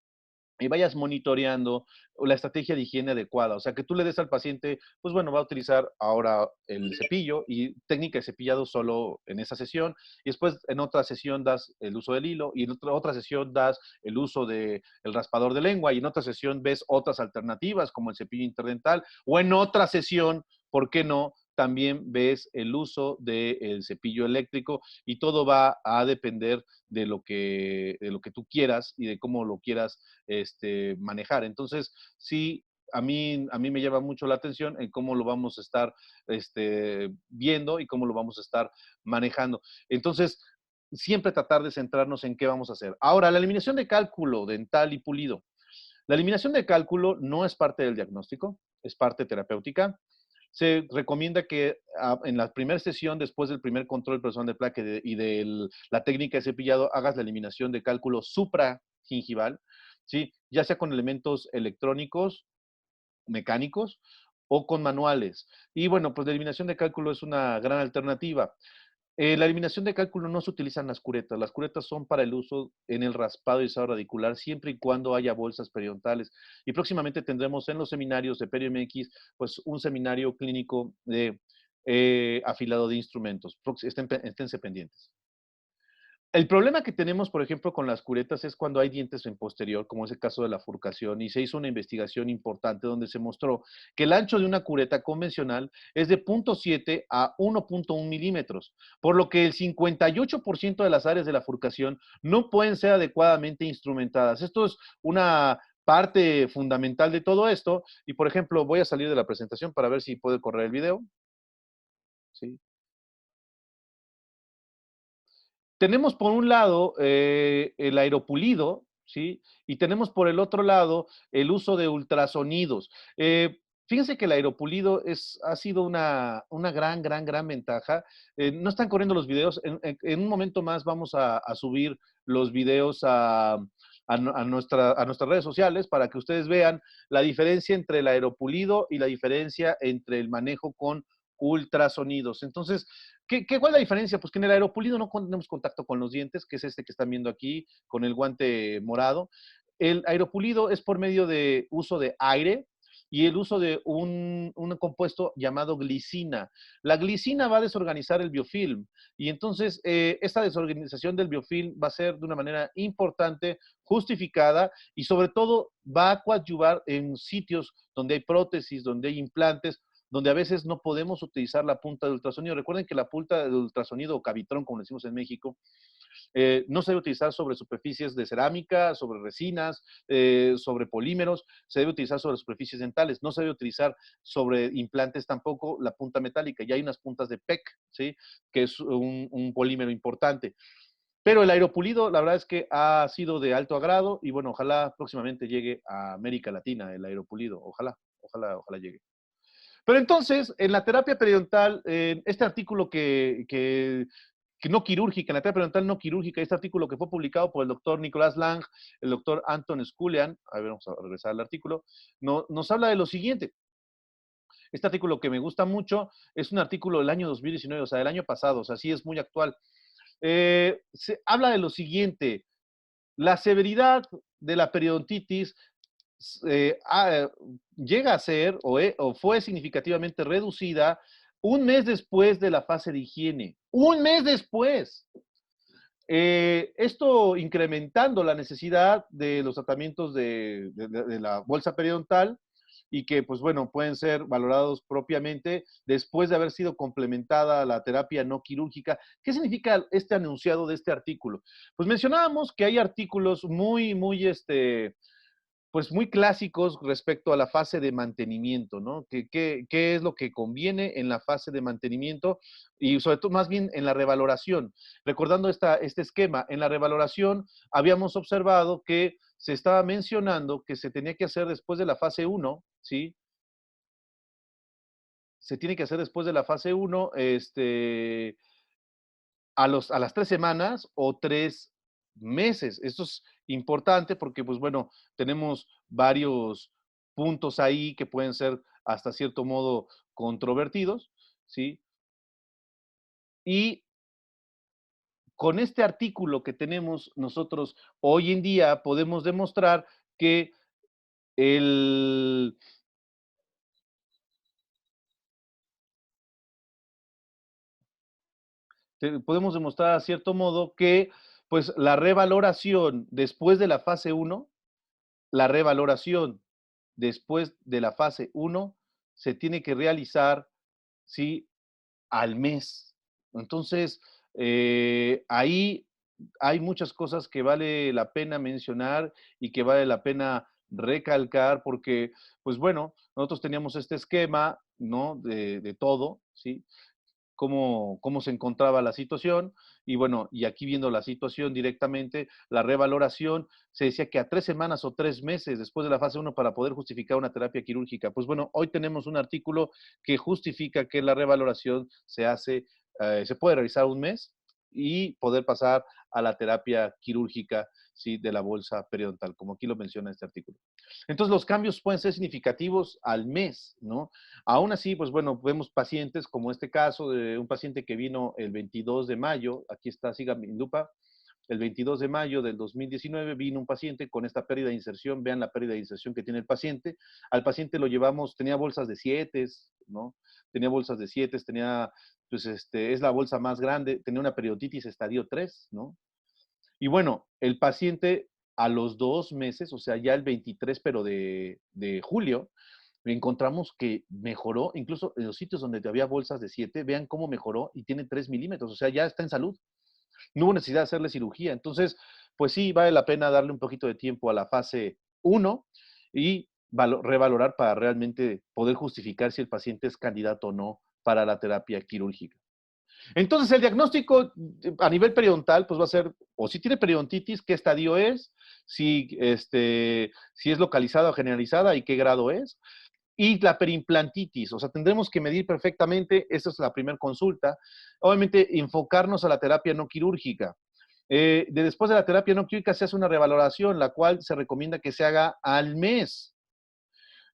y vayas monitoreando la estrategia de higiene adecuada. O sea, que tú le des al paciente, pues bueno, va a utilizar ahora el cepillo y técnica de cepillado solo en esa sesión. Y después en otra sesión das el uso del hilo y en otra sesión das el uso del raspador de lengua y en otra sesión ves otras alternativas como el cepillo interdental o en otra sesión, ¿por qué no? También ves el uso del cepillo eléctrico y todo va a depender de lo que tú quieras y de cómo lo quieras manejar. Entonces, sí, a mí me llama mucho la atención en cómo lo vamos a estar viendo y cómo lo vamos a estar manejando. Entonces, siempre tratar de centrarnos en qué vamos a hacer. Ahora, la eliminación de cálculo dental y pulido. La eliminación de cálculo no es parte del diagnóstico, es parte terapéutica. Se recomienda que en la primera sesión, después del primer control personal de placa y de la técnica de cepillado, hagas la eliminación de cálculo supragingival, ¿sí? Ya sea con elementos electrónicos, mecánicos o con manuales. Y bueno, pues la eliminación de cálculo es una gran alternativa. La eliminación de cálculo no se utilizan las curetas. Las curetas son para el uso en el raspado y alisado radicular siempre y cuando haya bolsas periodontales. Y próximamente tendremos en los seminarios de PerioMX, pues un seminario clínico de afilado de instrumentos. Esténse pendientes. El problema que tenemos, por ejemplo, con las curetas es cuando hay dientes en posterior, como es el caso de la furcación, y se hizo una investigación importante donde se mostró que el ancho de una cureta convencional es de 0.7 a 1.1 milímetros, por lo que el 58% de las áreas de la furcación no pueden ser adecuadamente instrumentadas. Esto es una parte fundamental de todo esto, y por ejemplo, voy a salir de la presentación para ver si puede correr el video. ¿Sí? Tenemos por un lado el aeropulido, ¿sí? Y tenemos por el otro lado el uso de ultrasonidos. Fíjense que el aeropulido ha sido una gran ventaja. No están corriendo los videos. En un momento más vamos a subir los videos a nuestras redes sociales para que ustedes vean la diferencia entre el aeropulido y la diferencia entre el manejo con ultrasonidos. Entonces, ¿cuál es la diferencia? Pues que en el aeropulido no tenemos contacto con los dientes, que es este que están viendo aquí, con el guante morado. El aeropulido es por medio de uso de aire y el uso de un compuesto llamado glicina. La glicina va a desorganizar el biofilm y entonces esta desorganización del biofilm va a ser de una manera importante, justificada y sobre todo va a coadyuvar en sitios donde hay prótesis, donde hay implantes, donde a veces no podemos utilizar la punta de ultrasonido. Recuerden que la punta de ultrasonido o cavitrón, como decimos en México, no se debe utilizar sobre superficies de cerámica, sobre resinas, sobre polímeros, se debe utilizar sobre superficies dentales, no se debe utilizar sobre implantes tampoco la punta metálica, ya hay unas puntas de PEC, ¿sí? Que es un polímero importante. Pero el aeropulido, la verdad es que ha sido de alto agrado y bueno, ojalá próximamente llegue a América Latina el aeropulido, ojalá llegue. Pero entonces, en la terapia periodontal, este artículo que no quirúrgica, en la terapia periodontal no quirúrgica, este artículo que fue publicado por el doctor Nicolás Lang, el doctor Anton Sculian, a ver, vamos a regresar al artículo, nos habla de lo siguiente. Este artículo que me gusta mucho es un artículo del año 2019, o sea, del año pasado, o sea, sí es muy actual. Se habla de lo siguiente, la severidad de la periodontitis eh, ah, llega a ser o fue significativamente reducida un mes después de la fase de higiene. Un mes después. Esto incrementando la necesidad de los tratamientos de la bolsa periodontal y que, pues bueno, pueden ser valorados propiamente después de haber sido complementada la terapia no quirúrgica. ¿Qué significa este anunciado de este artículo? Pues mencionábamos que hay artículos pues muy clásicos respecto a la fase de mantenimiento, ¿no? ¿Qué es lo que conviene en la fase de mantenimiento? Y sobre todo, más bien en la revaloración. Recordando este esquema, en la revaloración habíamos observado que se estaba mencionando que se tenía que hacer después de la fase 1, ¿sí? Se tiene que hacer después de la fase 1, a las 3 semanas o 3 meses. Esto es importante porque, pues bueno, tenemos varios puntos ahí que pueden ser hasta cierto modo controvertidos, ¿sí? Y con este artículo que tenemos nosotros hoy en día podemos demostrar que el, podemos demostrar a cierto modo que pues la revaloración después de la fase 1, la revaloración después de la fase 1 se tiene que realizar, ¿sí? Al mes. Entonces, ahí hay muchas cosas que vale la pena mencionar y que vale la pena recalcar porque, pues bueno, nosotros teníamos este esquema, ¿no? De todo, ¿sí? Cómo se encontraba la situación. Y bueno, y aquí viendo la situación directamente, la revaloración, se decía que a 3 semanas o 3 meses después de la fase 1 para poder justificar una terapia quirúrgica. Pues bueno, hoy tenemos un artículo que justifica que la revaloración se puede realizar un mes y poder pasar a la terapia quirúrgica, ¿sí? De la bolsa periodontal, como aquí lo menciona este artículo. Entonces, los cambios pueden ser significativos al mes, ¿no? Aún así, pues bueno, vemos pacientes como este caso de un paciente que vino el 22 de mayo, aquí está, siga mi lupa, el 22 de mayo del 2019 vino un paciente con esta pérdida de inserción, vean la pérdida de inserción que tiene el paciente, al paciente lo llevamos, tenía bolsas de 7, ¿no? Tenía bolsas de 7, tenía, pues es la bolsa más grande, tenía una periodontitis estadio 3, ¿no? Y bueno, el paciente a los 2 meses, o sea, ya el 23, pero de julio, encontramos que mejoró, incluso en los sitios donde había bolsas de 7, vean cómo mejoró y tiene 3 milímetros, o sea, ya está en salud. No hubo necesidad de hacerle cirugía. Entonces, pues sí, vale la pena darle un poquito de tiempo a la fase 1 y revalorar para realmente poder justificar si el paciente es candidato o no para la terapia quirúrgica. Entonces, el diagnóstico a nivel periodontal, pues va a ser, o si tiene periodontitis, qué estadio es, si es localizada o generalizada y qué grado es. y la periimplantitis. O sea, tendremos que medir perfectamente, esa es la primera consulta. Obviamente, enfocarnos a la terapia no quirúrgica. Después de la terapia no quirúrgica se hace una revaloración, la cual se recomienda que se haga al mes.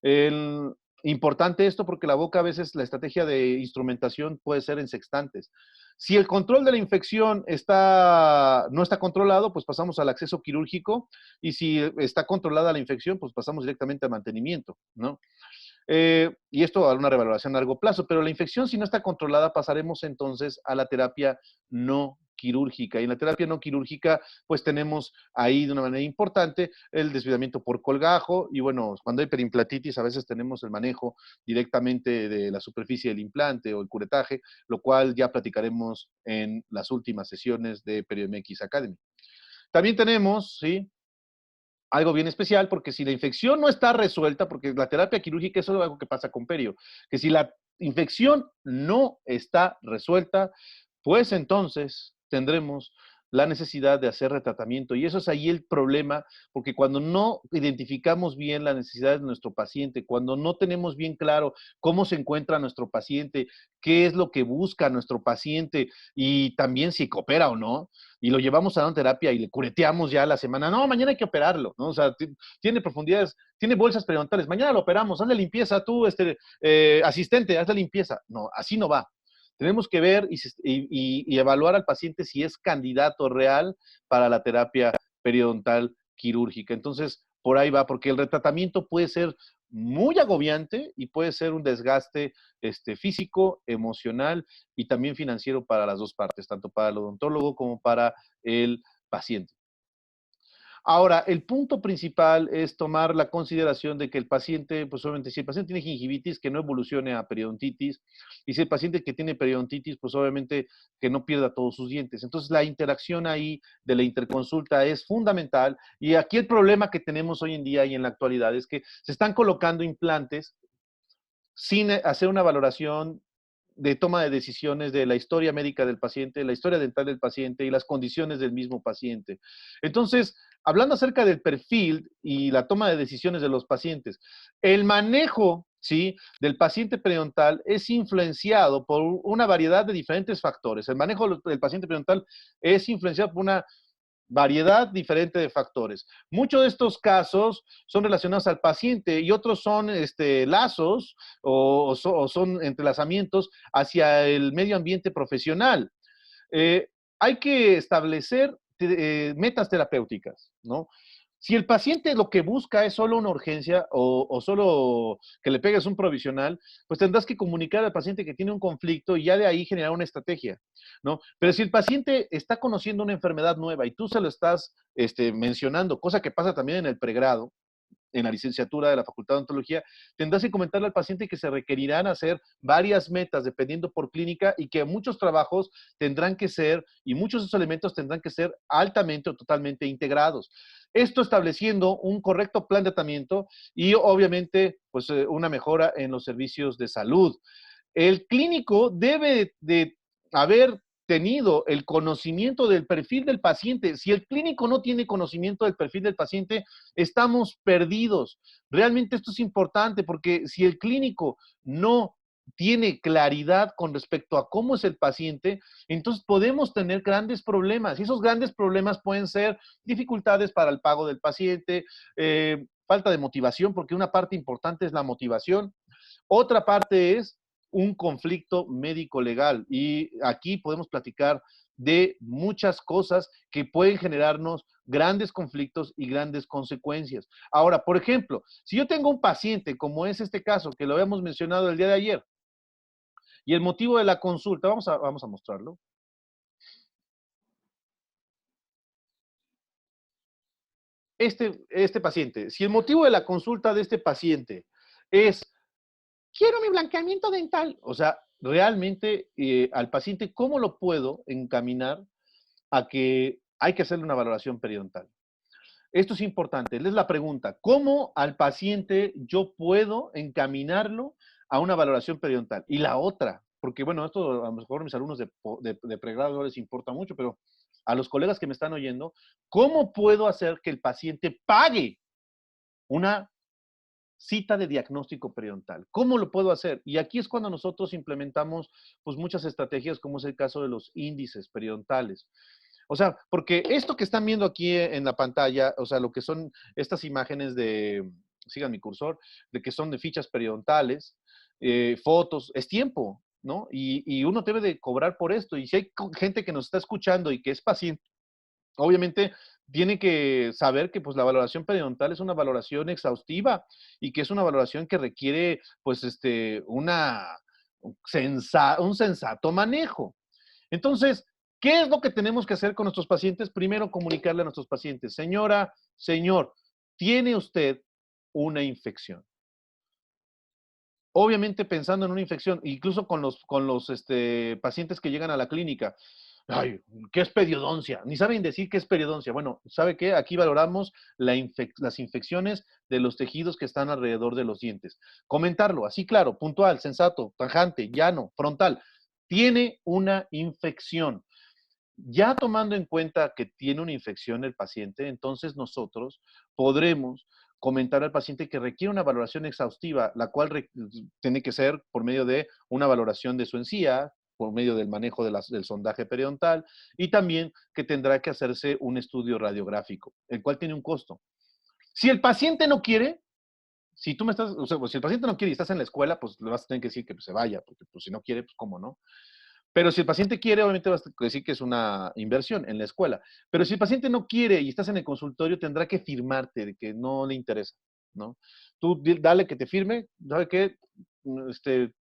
El, Importante esto porque la boca a veces la estrategia de instrumentación puede ser en sextantes. Si el control de la infección no está controlado, pues pasamos al acceso quirúrgico y si está controlada la infección, pues pasamos directamente al mantenimiento, ¿no? Y esto a una revaloración a largo plazo, pero la infección si no está controlada pasaremos entonces a la terapia no quirúrgica. Y en la terapia no quirúrgica, pues tenemos ahí de una manera importante el desviamiento por colgajo y bueno, cuando hay perimplantitis a veces tenemos el manejo directamente de la superficie del implante o el curetaje, lo cual ya platicaremos en las últimas sesiones de PerioMX Academy. También tenemos, ¿sí? Algo bien especial, porque si la infección no está resuelta, porque la terapia quirúrgica es algo que pasa con perio, que si la infección no está resuelta, pues entonces tendremos la necesidad de hacer retratamiento. Y eso es ahí el problema, porque cuando no identificamos bien las necesidades de nuestro paciente, cuando no tenemos bien claro cómo se encuentra nuestro paciente, qué es lo que busca nuestro paciente y también si coopera o no, y lo llevamos a una terapia y le cureteamos ya la semana, no, mañana hay que operarlo, ¿no? O sea, tiene profundidades, tiene bolsas periodontales, mañana lo operamos, hazle limpieza tú, asistente, hazle limpieza. No, así no va. Tenemos que ver y evaluar al paciente si es candidato real para la terapia periodontal quirúrgica. Entonces, por ahí va, porque el retratamiento puede ser muy agobiante y puede ser un desgaste físico, emocional y también financiero para las dos partes, tanto para el odontólogo como para el paciente. Ahora, el punto principal es tomar la consideración de que el paciente, pues obviamente, si el paciente tiene gingivitis, que no evolucione a periodontitis, y si el paciente que tiene periodontitis, pues obviamente que no pierda todos sus dientes. Entonces, la interacción ahí de la interconsulta es fundamental, y aquí el problema que tenemos hoy en día y en la actualidad es que se están colocando implantes sin hacer una valoración de toma de decisiones de la historia médica del paciente, la historia dental del paciente y las condiciones del mismo paciente. Entonces, hablando acerca del perfil y la toma de decisiones de los pacientes, el manejo, ¿sí?, del paciente periodontal es influenciado por una variedad de diferentes factores. El manejo del paciente periodontal es influenciado por una variedad diferente de factores. Muchos de estos casos son relacionados al paciente y otros son lazos o son entrelazamientos hacia el medio ambiente profesional. Eh, Hay que establecer metas terapéuticas, ¿no? Si el paciente lo que busca es solo una urgencia o solo que le pegues un provisional, pues tendrás que comunicar al paciente que tiene un conflicto y ya de ahí generar una estrategia, ¿no? Pero si el paciente está conociendo una enfermedad nueva y tú se lo estás mencionando, cosa que pasa también en el pregrado, en la licenciatura de la Facultad de Odontología, tendrás que comentarle al paciente que se requerirán hacer varias metas dependiendo por clínica y que muchos trabajos tendrán que ser y muchos de esos elementos tendrán que ser altamente o totalmente integrados. Esto estableciendo un correcto plan de tratamiento y obviamente pues una mejora en los servicios de salud. El clínico debe de haber tenido el conocimiento del perfil del paciente. Si el clínico no tiene conocimiento del perfil del paciente, estamos perdidos. Realmente esto es importante porque si el clínico no tiene claridad con respecto a cómo es el paciente, entonces podemos tener grandes problemas. Y esos grandes problemas pueden ser dificultades para el pago del paciente, falta de motivación, porque una parte importante es la motivación. Otra parte es un conflicto médico-legal. Y aquí podemos platicar de muchas cosas que pueden generarnos grandes conflictos y grandes consecuencias. Ahora, por ejemplo, si yo tengo un paciente, como es este caso, que lo habíamos mencionado el día de ayer, y el motivo de la consulta, vamos a mostrarlo. Este paciente, si el motivo de la consulta de este paciente es quiero mi blanqueamiento dental. O sea, realmente al paciente, ¿cómo lo puedo encaminar a que hay que hacerle una valoración periodontal? Esto es importante. Es la pregunta. ¿Cómo al paciente yo puedo encaminarlo a una valoración periodontal? Y la otra, porque bueno, esto a lo mejor a mis alumnos de pregrado no les importa mucho, pero a los colegas que me están oyendo, ¿cómo puedo hacer que el paciente pague una cita de diagnóstico periodontal. ¿Cómo lo puedo hacer? Y aquí es cuando nosotros implementamos pues muchas estrategias, como es el caso de los índices periodontales. O sea, porque esto que están viendo aquí en la pantalla, o sea, lo que son estas imágenes de, sigan mi cursor, de que son de fichas periodontales, fotos, es tiempo, ¿no? Y uno debe de cobrar por esto. Y si hay gente que nos está escuchando y que es paciente, obviamente tiene que saber que pues la valoración periodontal es una valoración exhaustiva y que es una valoración que requiere pues un sensato manejo. Entonces, ¿qué es lo que tenemos que hacer con nuestros pacientes? Primero, comunicarle a nuestros pacientes, señora, señor, tiene usted una infección. Obviamente pensando en una infección, incluso con los pacientes que llegan a la clínica. Ay, ¿qué es periodoncia? Ni saben decir qué es periodoncia. Bueno, ¿sabe qué? Aquí valoramos las infecciones de los tejidos que están alrededor de los dientes. Comentarlo, así claro, puntual, sensato, tajante, llano, frontal. Tiene una infección. Ya tomando en cuenta que tiene una infección el paciente, entonces nosotros podremos comentar al paciente que requiere una valoración exhaustiva, la cual tiene que ser por medio de una valoración de su encía, por medio del manejo del sondaje periodontal y también que tendrá que hacerse un estudio radiográfico, el cual tiene un costo. Si el paciente no quiere, si tú me estás, o sea, pues, si el paciente no quiere y estás en la escuela, pues le vas a tener que decir que pues, se vaya, porque pues, si no quiere, pues cómo no. Pero si el paciente quiere, obviamente vas a decir que es una inversión en la escuela. Pero si el paciente no quiere y estás en el consultorio, tendrá que firmarte de que no le interesa, ¿no? Tú dale que te firme, ¿sabe qué? Este,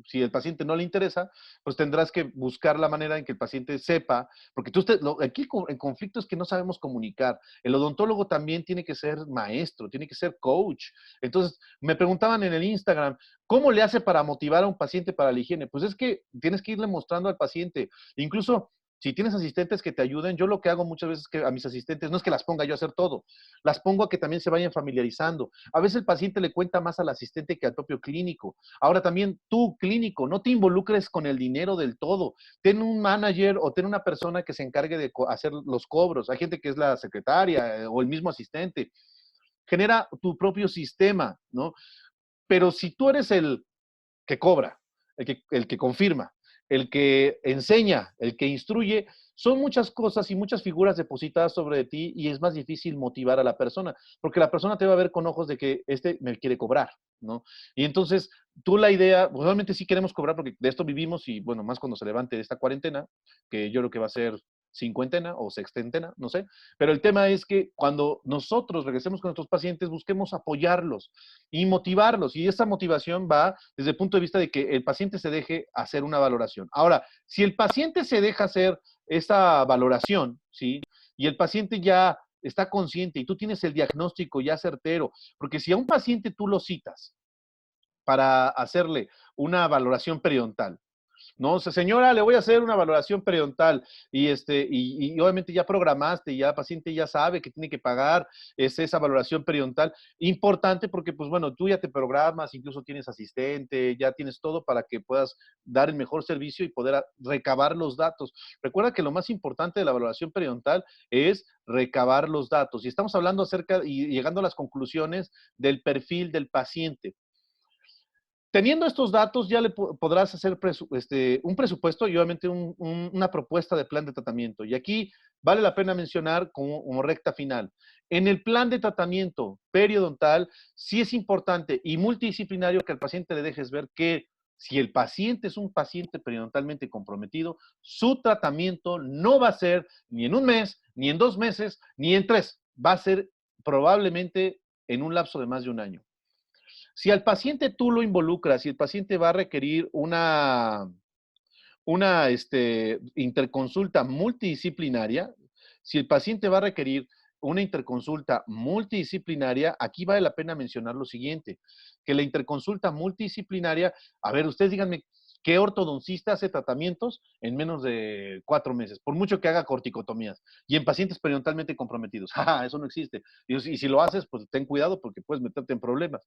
si el paciente no le interesa, pues tendrás que buscar la manera en que el paciente sepa, porque aquí el conflicto es que no sabemos comunicar. El odontólogo también tiene que ser maestro, tiene que ser coach. Entonces, me preguntaban en el Instagram, ¿cómo le hace para motivar a un paciente para la higiene? Pues es que tienes que irle mostrando al paciente. Incluso si tienes asistentes que te ayuden, yo lo que hago muchas veces que a mis asistentes no es que las ponga yo a hacer todo, las pongo a que también se vayan familiarizando. A veces el paciente le cuenta más al asistente que al propio clínico. Ahora también tú, clínico, no te involucres con el dinero del todo. Ten un manager o ten una persona que se encargue de hacer los cobros. Hay gente que es la secretaria o el mismo asistente. Genera tu propio sistema, ¿no? Pero si tú eres el que cobra, el que confirma, el que enseña, el que instruye, son muchas cosas y muchas figuras depositadas sobre ti y es más difícil motivar a la persona, porque la persona te va a ver con ojos de que este me quiere cobrar, ¿no? Y entonces tú la idea, pues realmente sí queremos cobrar porque de esto vivimos y bueno, más cuando se levante esta cuarentena, que yo creo que va a ser cincuentena o sextentena, no sé, pero el tema es que cuando nosotros regresemos con nuestros pacientes, busquemos apoyarlos y motivarlos. Y esa motivación va desde el punto de vista de que el paciente se deje hacer una valoración. Ahora, si el paciente se deja hacer esa valoración, ¿sí? Y el paciente ya está consciente y tú tienes el diagnóstico ya certero, porque si a un paciente tú lo citas para hacerle una valoración periodontal, no, o sea, señora, le voy a hacer una valoración periodontal y obviamente ya programaste, ya el paciente ya sabe que tiene que pagar esa valoración periodontal. Importante porque, pues bueno, tú ya te programas, incluso tienes asistente, ya tienes todo para que puedas dar el mejor servicio y poder recabar los datos. Recuerda que lo más importante de la valoración periodontal es recabar los datos. Y estamos hablando acerca y llegando a las conclusiones del perfil del paciente. Teniendo estos datos, ya le podrás hacer un presupuesto y obviamente una propuesta de plan de tratamiento. Y aquí vale la pena mencionar como recta final. En el plan de tratamiento periodontal, sí es importante y multidisciplinario que al paciente le dejes ver que si el paciente es un paciente periodontalmente comprometido, su tratamiento no va a ser ni en un mes, ni en 2 meses, ni en 3. Va a ser probablemente en un lapso de más de un año. Si al paciente tú lo involucras, si el paciente va a requerir una interconsulta multidisciplinaria, si el paciente va a requerir una interconsulta multidisciplinaria, aquí vale la pena mencionar lo siguiente, que la interconsulta multidisciplinaria, a ver, ustedes díganme, ¿qué ortodoncista hace tratamientos en menos de 4 meses? Por mucho que haga corticotomías y en pacientes periodontalmente comprometidos. Eso no existe. Y si lo haces, pues ten cuidado porque puedes meterte en problemas.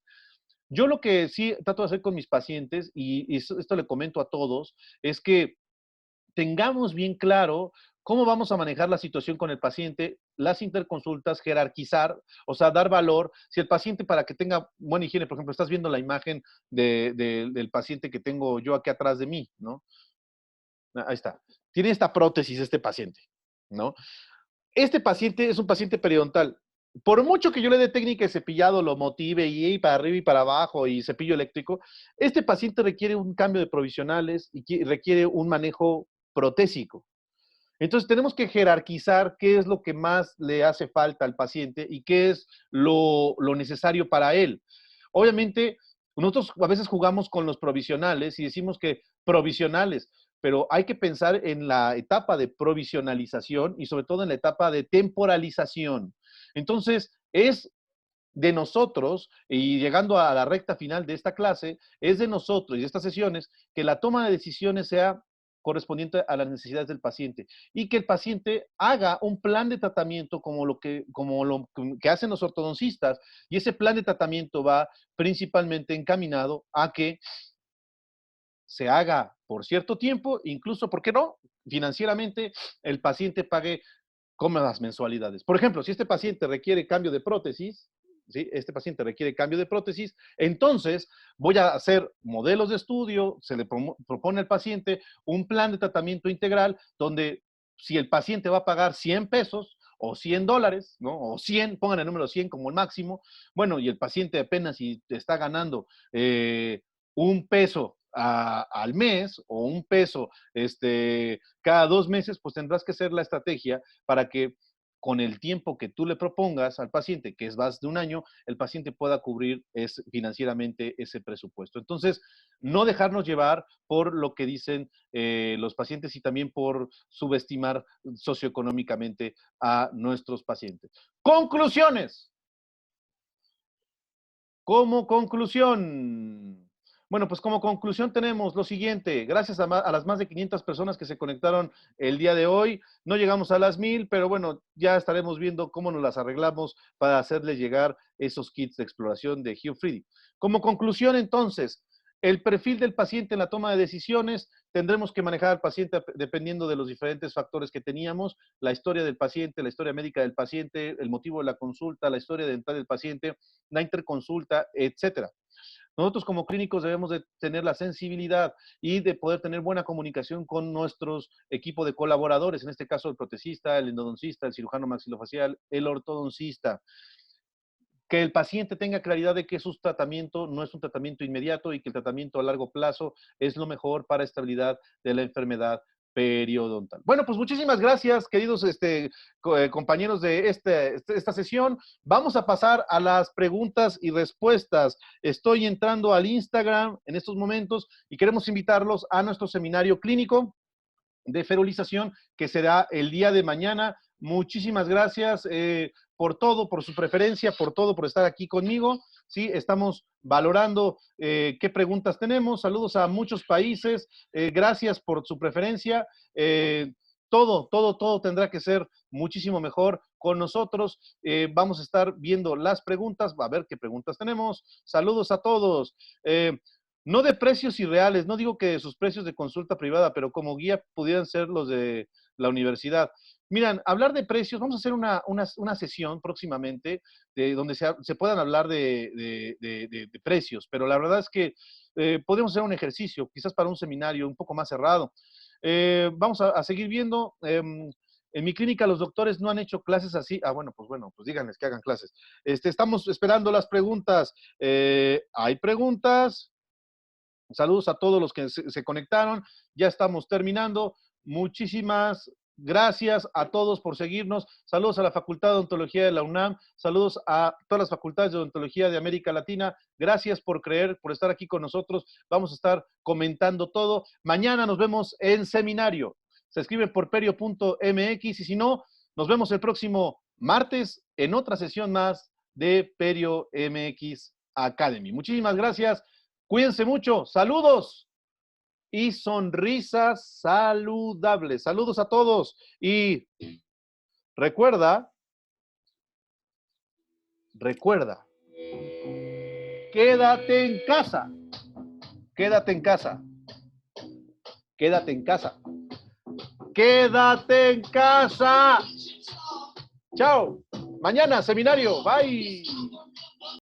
Yo lo que sí trato de hacer con mis pacientes, y esto le comento a todos, es que tengamos bien claro cómo vamos a manejar la situación con el paciente las interconsultas, jerarquizar, o sea, dar valor. Si el paciente, para que tenga buena higiene, por ejemplo, estás viendo la imagen del paciente que tengo yo aquí atrás de mí, ¿no? Ahí está. Tiene esta prótesis este paciente, ¿no? Este paciente es un paciente periodontal. Por mucho que yo le dé técnica de cepillado, lo motive y para arriba y para abajo y cepillo eléctrico, este paciente requiere un cambio de provisionales y requiere un manejo protésico. Entonces tenemos que jerarquizar qué es lo que más le hace falta al paciente y qué es lo necesario para él. Obviamente, nosotros a veces jugamos con los provisionales y decimos que provisionales, pero hay que pensar en la etapa de provisionalización y sobre todo en la etapa de temporalización. Entonces, es de nosotros, y llegando a la recta final de esta clase, es de nosotros y de estas sesiones que la toma de decisiones sea correspondiente a las necesidades del paciente y que el paciente haga un plan de tratamiento como lo que hacen los ortodoncistas, y ese plan de tratamiento va principalmente encaminado a que se haga por cierto tiempo, incluso, ¿por qué no? Financieramente, el paciente pague cómodas mensualidades. Por ejemplo, si este paciente requiere cambio de prótesis, ¿sí? Este paciente requiere cambio de prótesis, entonces voy a hacer modelos de estudio, se le propone al paciente un plan de tratamiento integral donde si el paciente va a pagar 100 pesos o $100, ¿no? O 100, pongan el número 100 como el máximo, bueno, y el paciente apenas si está ganando un peso al mes o un peso cada 2 meses, pues tendrás que hacer la estrategia para que con el tiempo que tú le propongas al paciente, que es más de un año, el paciente pueda cubrir financieramente ese presupuesto. Entonces, no dejarnos llevar por lo que dicen los pacientes y también por subestimar socioeconómicamente a nuestros pacientes. Conclusiones. Como conclusión, bueno, pues como conclusión tenemos lo siguiente. Gracias a las más de 500 personas que se conectaron el día de hoy. No llegamos a las 1000, pero bueno, ya estaremos viendo cómo nos las arreglamos para hacerles llegar esos kits de exploración de HuFreedy. Como conclusión, entonces, el perfil del paciente en la toma de decisiones, tendremos que manejar al paciente dependiendo de los diferentes factores que teníamos, la historia del paciente, la historia médica del paciente, el motivo de la consulta, la historia dental del paciente, la interconsulta, etcétera. Nosotros como clínicos debemos de tener la sensibilidad y de poder tener buena comunicación con nuestros equipos de colaboradores, en este caso el protesista, el endodoncista, el cirujano maxilofacial, el ortodoncista. Que el paciente tenga claridad de que su tratamiento no es un tratamiento inmediato y que el tratamiento a largo plazo es lo mejor para estabilidad de la enfermedad periodontal. Bueno, pues muchísimas gracias, queridos compañeros de esta sesión. Vamos a pasar a las preguntas y respuestas. Estoy entrando al Instagram en estos momentos y queremos invitarlos a nuestro seminario clínico de ferulización que será el día de mañana. Muchísimas gracias por todo, por su preferencia, por todo, por estar aquí conmigo. Sí, estamos valorando qué preguntas tenemos. Saludos a muchos países. Gracias por su preferencia. Todo tendrá que ser muchísimo mejor con nosotros. Vamos a estar viendo las preguntas, a ver qué preguntas tenemos. Saludos a todos. No de precios irreales, no digo que sus precios de consulta privada, pero como guía pudieran ser los de la universidad. Miran, hablar de precios, vamos a hacer una sesión próximamente donde se puedan hablar de precios, pero la verdad es que podemos hacer un ejercicio, quizás para un seminario un poco más cerrado. Vamos a seguir viendo. En mi clínica los doctores no han hecho clases así. Bueno, pues díganles que hagan clases. Estamos esperando las preguntas. ¿Hay preguntas? Saludos a todos los que se conectaron. Ya estamos terminando. Muchísimas gracias a todos por seguirnos. Saludos a la Facultad de Odontología de la UNAM. Saludos a todas las facultades de odontología de América Latina. Gracias por creer, por estar aquí con nosotros. Vamos a estar comentando todo. Mañana nos vemos en seminario. Se escribe por perio.mx y si no, nos vemos el próximo martes en otra sesión más de Perio MX Academy. Muchísimas gracias. Cuídense mucho. Saludos y sonrisas saludables. Saludos a todos. Y recuerda, quédate en casa. Quédate en casa. Quédate en casa. Quédate en casa. Chao. Mañana, seminario. Bye.